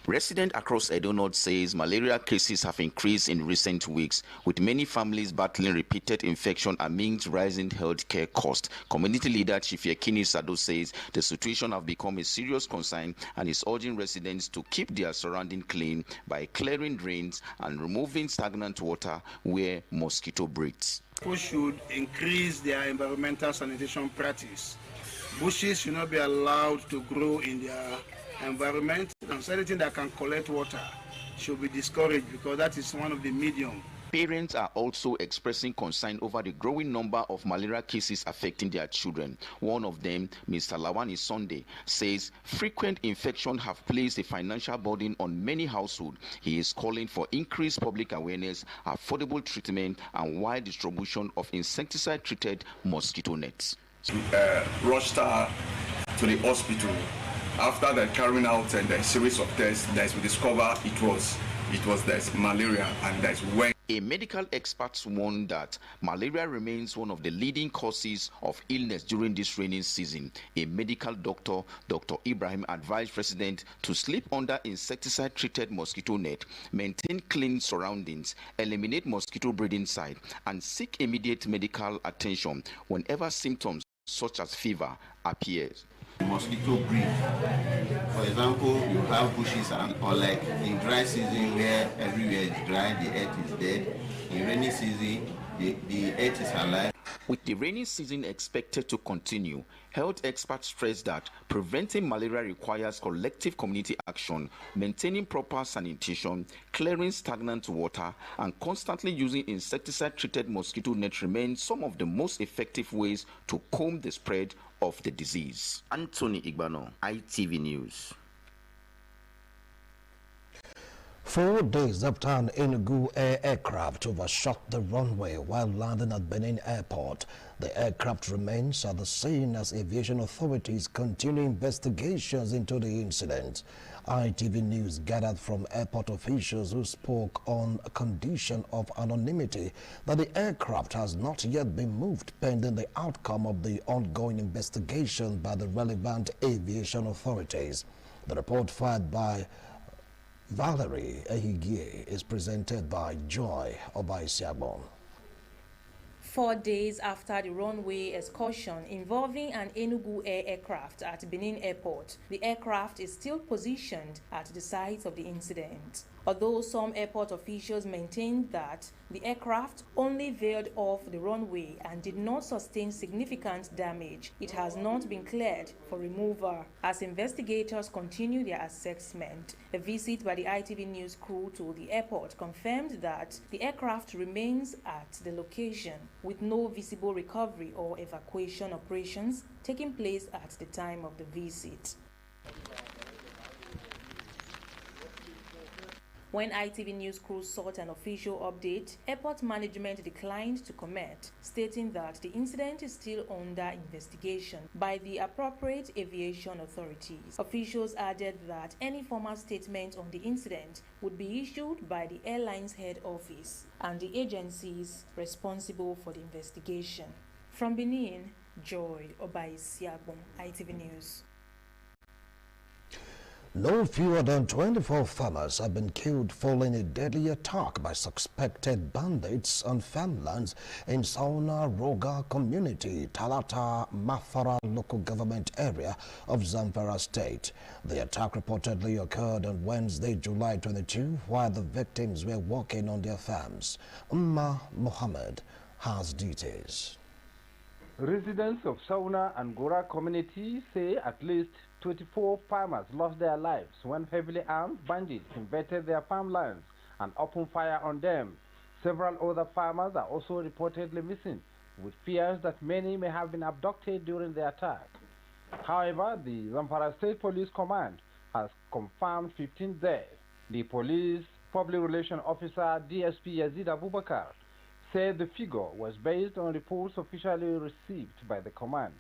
Residents across Edo North says malaria cases have increased in recent weeks, with many families battling repeated infection amidst rising healthcare costs. Community leader Chief Yekini Sado says the situation has become a serious concern and is urging residents to keep their surroundings clean by clearing drains and removing stagnant water where mosquito breeds. People should increase their environmental sanitation practice. Bushes should not be allowed to grow in their environment, and anything that can collect water should be discouraged because that is one of the medium. Parents are also expressing concern over the growing number of malaria cases affecting their children. One of them, Mr. Lawani Sunday, says frequent infections have placed a financial burden on many households. He is calling for increased public awareness, affordable treatment, and wide distribution of insecticide-treated mosquito nets. Rushed her to the hospital. After the carrying out a series of tests, that we discover it was there's malaria, and that's when. A medical expert warned that malaria remains one of the leading causes of illness during this rainy season. A medical doctor, Dr. Ibrahim, advised residents to sleep under insecticide-treated mosquito net, maintain clean surroundings, eliminate mosquito breeding sites, and seek immediate medical attention whenever symptoms such as fever appears. Mosquito breed. For example, you have bushes or like in dry season where everywhere is dry, the earth is dead. In rainy season, the earth is alive. With the rainy season expected to continue, health experts stress that preventing malaria requires collective community action, maintaining proper sanitation, clearing stagnant water, and constantly using insecticide-treated mosquito nets remain some of the most effective ways to combat the spread of the disease. Anthony Igbano, ITV News. 4 days after an Enugu Air aircraft overshot the runway while landing at Benin Airport, the aircraft remains at the scene as aviation authorities continue investigations into the incident. ITV News gathered from airport officials who spoke on a condition of anonymity that the aircraft has not yet been moved pending the outcome of the ongoing investigation by the relevant aviation authorities. The report filed by Valerie Ehigie is presented by Joy Obaisiagbon. 4 days after the runway excursion involving an Enugu Air aircraft at Benin Airport, the aircraft is still positioned at the site of the incident. Although some airport officials maintained that the aircraft only veered off the runway and did not sustain significant damage, it has not been cleared for removal as investigators continue their assessment. A visit by the ITV News crew to the airport confirmed that the aircraft remains at the location with no visible recovery or evacuation operations taking place at the time of the visit. When ITV News crew sought an official update, airport management declined to comment, stating that the incident is still under investigation by the appropriate aviation authorities. Officials added that any formal statement on the incident would be issued by the airline's head office and the agencies responsible for the investigation. From Benin, Joy Obaisiagbon, ITV News. No fewer than 24 farmers have been killed following a deadly attack by suspected bandits on farmlands in Sauna Roga community, Talata Mafara local government area of Zamfara state. The attack reportedly occurred on Wednesday, July 22, while the victims were working on their farms. Mohammed has details. Residents of Sauna and Gora community say at least 24 farmers lost their lives when heavily armed bandits invaded their farmlands and opened fire on them. Several other farmers are also reportedly missing, with fears that many may have been abducted during the attack. However, the Zamfara State Police Command has confirmed 15 deaths. The police public relations officer DSP Yazid Abubakar said the figure was based on reports officially received by the command,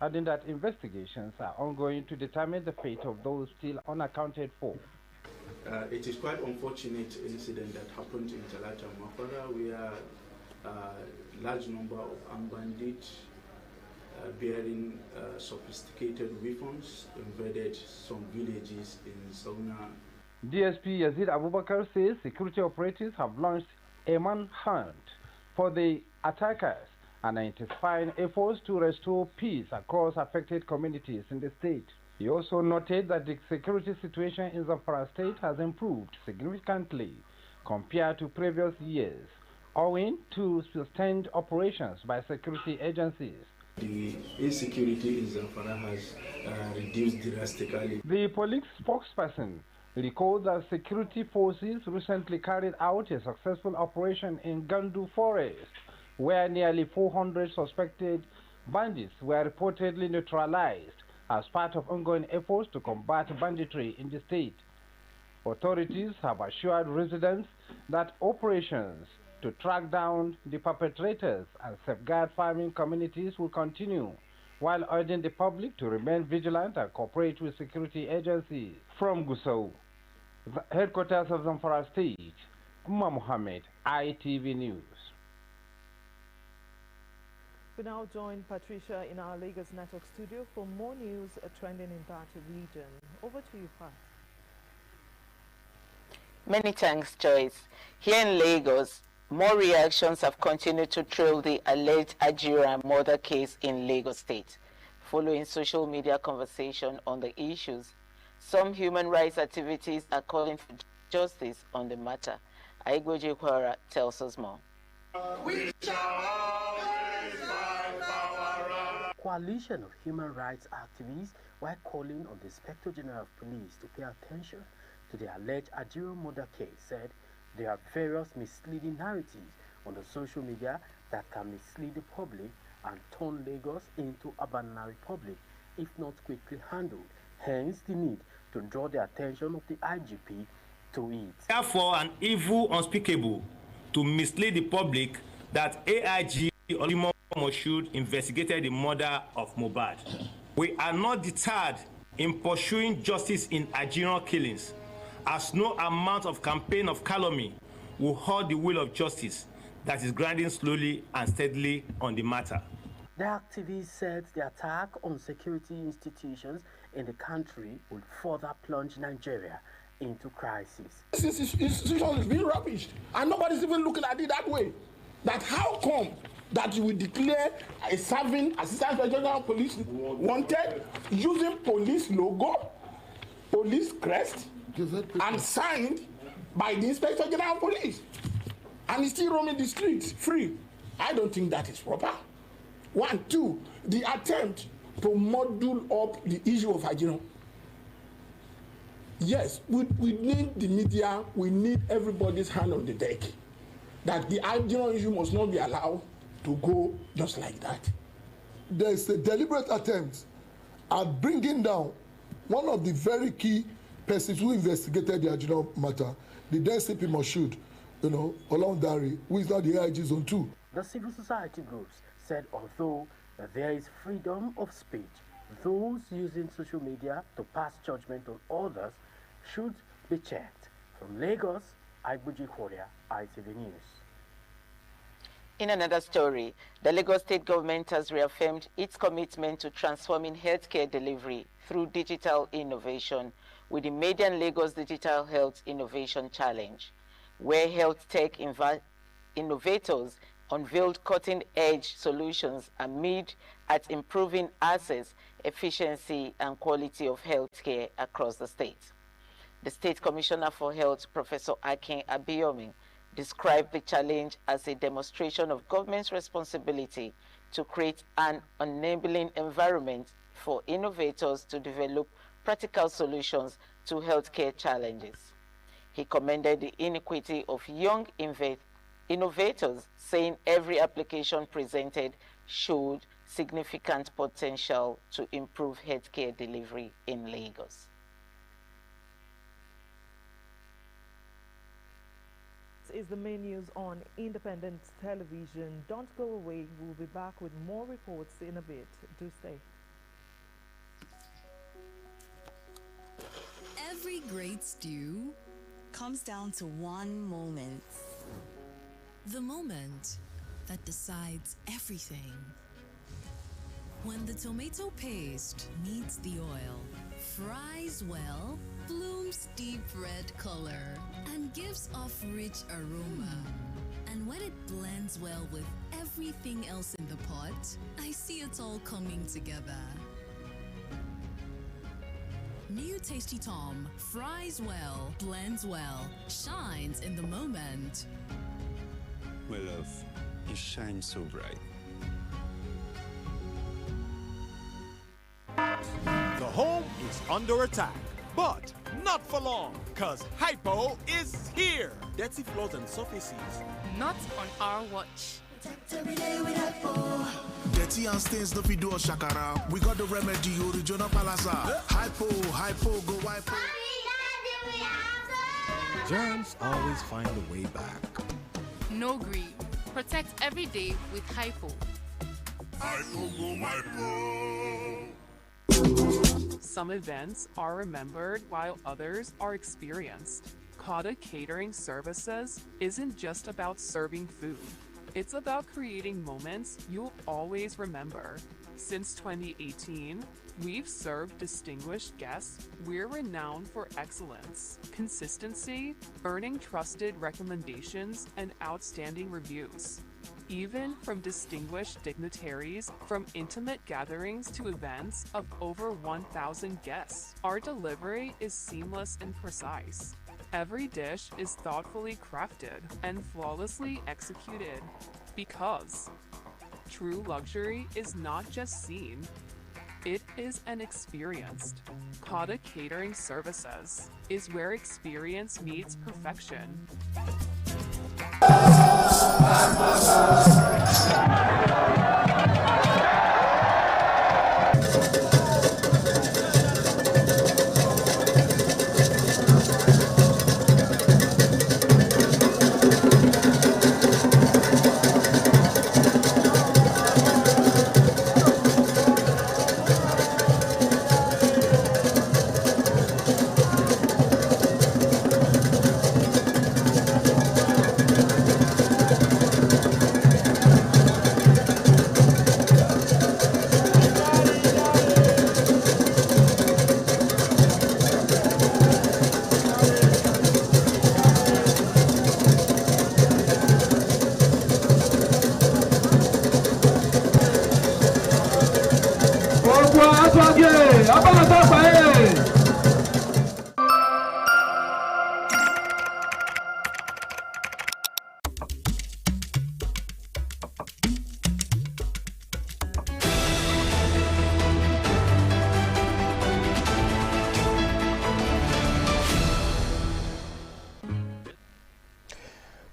adding that investigations are ongoing to determine the fate of those still unaccounted for. It is quite unfortunate incident that happened in Talata Mapara, where a large number of armed bandits bearing sophisticated weapons invaded some villages in Sauna. DSP Yazid Abubakar says security operatives have launched a manhunt for the attackers and are intensifying efforts to restore peace across affected communities in the state. He also noted that the security situation in Zamfara state has improved significantly compared to previous years, owing to sustained operations by security agencies. The insecurity in Zamfara has reduced drastically. The police spokesperson recalled that security forces recently carried out a successful operation in Gandu Forest, where nearly 400 suspected bandits were reportedly neutralized as part of ongoing efforts to combat banditry in the state. Authorities have assured residents that operations to track down the perpetrators and safeguard farming communities will continue, while urging the public to remain vigilant and cooperate with security agencies. From Gusau, the headquarters of Zamfara State, Umar Mohammed, ITV News. We now join Patricia in our Lagos Network studio for more news trending in that region. Over to you, Pat. Many thanks, Joyce. Here in Lagos, more reactions have continued to trail the alleged Ajira murder case in Lagos State. Following social media conversation on the issues, some human rights activities are calling for justice on the matter. Aigboje Kwara tells us more. Coalition of human rights activists were calling on the Inspector General of Police to pay attention to the alleged Ajiro murder case said there are various misleading narratives on the social media that can mislead the public and turn Lagos into a banana republic if not quickly handled. Hence the need to draw the attention of the IGP to it. Therefore, an evil unspeakable to mislead the public that AIG Olimo Moshood investigated the murder of Mohbad. We are not deterred in pursuing justice in Ajiro killings, as no amount of campaign of calumny will halt the will of justice that is grinding slowly and steadily on the matter. The activists said the attack on security institutions in the country will further plunge Nigeria into crisis. This institution is being rubbished, and nobody's even looking at it that way. That how come that you will declare a serving assistant general police wanted using police logo, police crest, and signed by the Inspector General of Police, and he's still roaming the streets free? I don't think that is proper. 1, 2, the attempt to muddle up the issue of Ajiro. Yes, we need the media, we need everybody's hand on the deck. That the Ajiro issue must not be allowed to go just like that. There's a deliberate attempt at bringing down one of the very key persons who investigated the Ajiro matter, the then CP Moshood, Olawundare, who is now the AIG Zone 2. The civil society groups said although there is freedom of speech, those using social media to pass judgment on others should be checked. From Lagos, Aigboje Kwara, ITV News. In another story, the Lagos State government has reaffirmed its commitment to transforming healthcare delivery through digital innovation with the Median Lagos Digital Health Innovation Challenge, where health tech innovators unveiled cutting-edge solutions aimed at improving access, efficiency, and quality of healthcare across the state. The State Commissioner for Health, Professor Akin Abiyomi, described the challenge as a demonstration of government's responsibility to create an enabling environment for innovators to develop practical solutions to healthcare challenges. He commended the inequity of young innovators, saying every application presented showed significant potential to improve healthcare delivery in Lagos. This is the main news on Independent Television. Don't go away. We'll be back with more reports in a bit. Do stay. Every great stew comes down to one moment. The moment that decides everything. When the tomato paste meets the oil, fries well, blooms deep red color, and gives off rich aroma. And when it blends well with everything else in the pot, I see it all coming together. New Tasty Tom fries well, blends well, shines in the moment. My love, you shine so bright. The home is under attack, but not for long, cause Hypo is here. Dirty floors and surfaces. Not on our watch. Every day with Hypo. Dirty and stains no fit do us shakara. We got the remedy, original palasa. Hypo, go Hypo. Germs always find a way back. No green. Protect every day with Hypo. Hypo, go Hypo. Some events are remembered while others are experienced. Cotta Catering Services isn't just about serving food. It's about creating moments you'll always remember. Since 2018, we've served distinguished guests. We're renowned for excellence, consistency, earning trusted recommendations, and outstanding reviews. Even from distinguished dignitaries, from intimate gatherings to events of over 1,000 guests, our delivery is seamless and precise. Every dish is thoughtfully crafted and flawlessly executed, because true luxury is not just seen, it is an experienced. Cotta Catering Services is where experience meets perfection.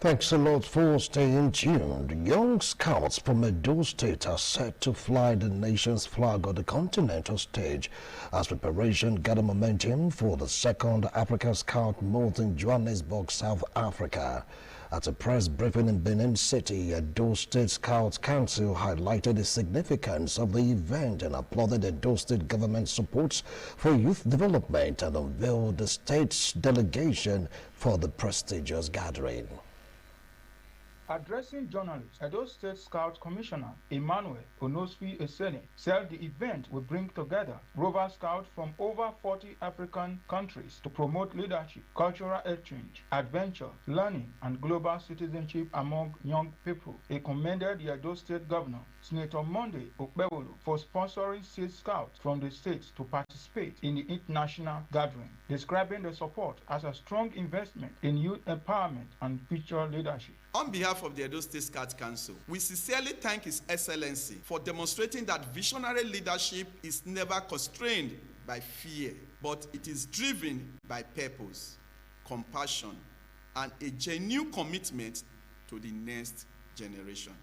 Thanks a lot for staying tuned. Young scouts from Edo State are set to fly the nation's flag on the continental stage as preparation gather momentum for the second Africa Scout Month in Johannesburg, South Africa. At a press briefing in Benin City, Edo State Scouts Council highlighted the significance of the event and applauded Edo State government support for youth development and unveiled the state's delegation for the prestigious gathering. Addressing journalists, Edo State Scout Commissioner Emmanuel Onosfi Esene said the event will bring together Rover Scouts from over 40 African countries to promote leadership, cultural exchange, adventure, learning, and global citizenship among young people. He commended the Edo State Governor, Senator Monday Okpebholo, for sponsoring state scouts from the states to participate in the international gathering, describing the support as a strong investment in youth empowerment and future leadership. On behalf of the Edo State Scouts Council, we sincerely thank His Excellency for demonstrating that visionary leadership is never constrained by fear, but it is driven by purpose. compassion, and a genuine commitment to the next generation.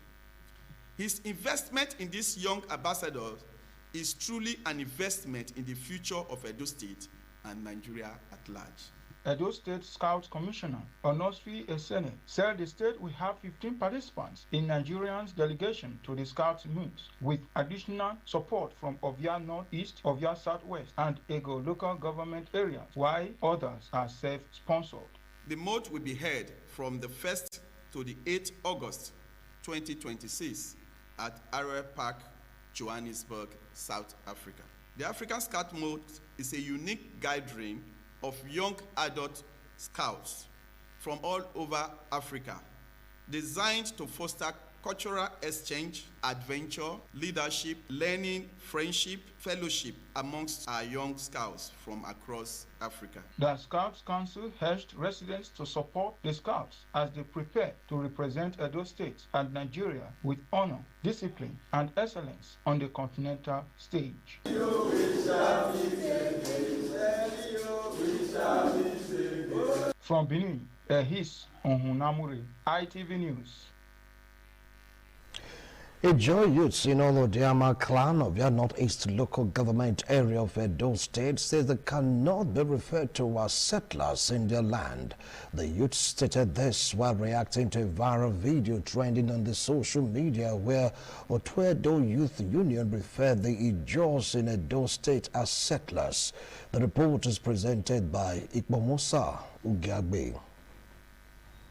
His investment in these young ambassadors is truly an investment in the future of Edo State and Nigeria at large. Edo State Scouts Commissioner Onosfi Esene said the state will have 15 participants in Nigerians' delegation to the Scouts meet, with additional support from Ovia Northeast, Ovia Southwest, and Ego local government areas, while others are self-sponsored. The moat will be held from the 1st to the 8th August 2026 at Arrow Park, Johannesburg, South Africa. The African Scout Moat is a unique gathering of young adult scouts from all over Africa, designed to foster cultural exchange, adventure, leadership, learning, friendship, fellowship amongst our young scouts from across Africa. The Scouts Council urged residents to support the Scouts as they prepare to represent Edo State and Nigeria with honor, discipline, and excellence on the continental stage. From Benin, Ehis Onhunamure, ITV News. Ijaw youths in Olodiama clan of your northeast local government area of Edo State says they cannot be referred to as settlers in their land. The youths stated this while reacting to a viral video trending on the social media where Otuedo Youth Union referred the Ijaws in Edo State as settlers. The report is presented by Ikpomosa Ugiagbe.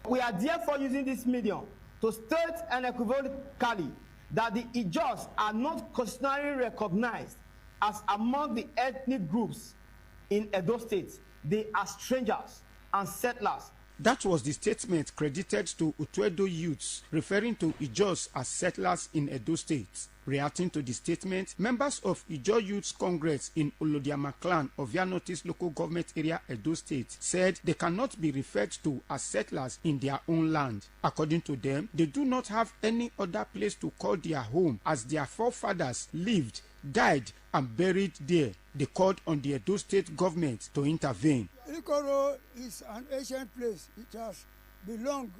We are therefore using this medium to state unequivocally that the Ijaws are not constitutionally recognized as among the ethnic groups in Edo State. They are strangers and settlers. That was the statement credited to Otuedo youths, referring to Ijaws as settlers in Edo State. Reacting to the statement, members of Ijaw Youths Congress in Olodiama clan of Yanotis local government area Edo State said they cannot be referred to as settlers in their own land. According to them, they do not have any other place to call their home as their forefathers lived, died, and buried there. They called on the Edo State government to intervene. Ikoro is an ancient place. It has belonged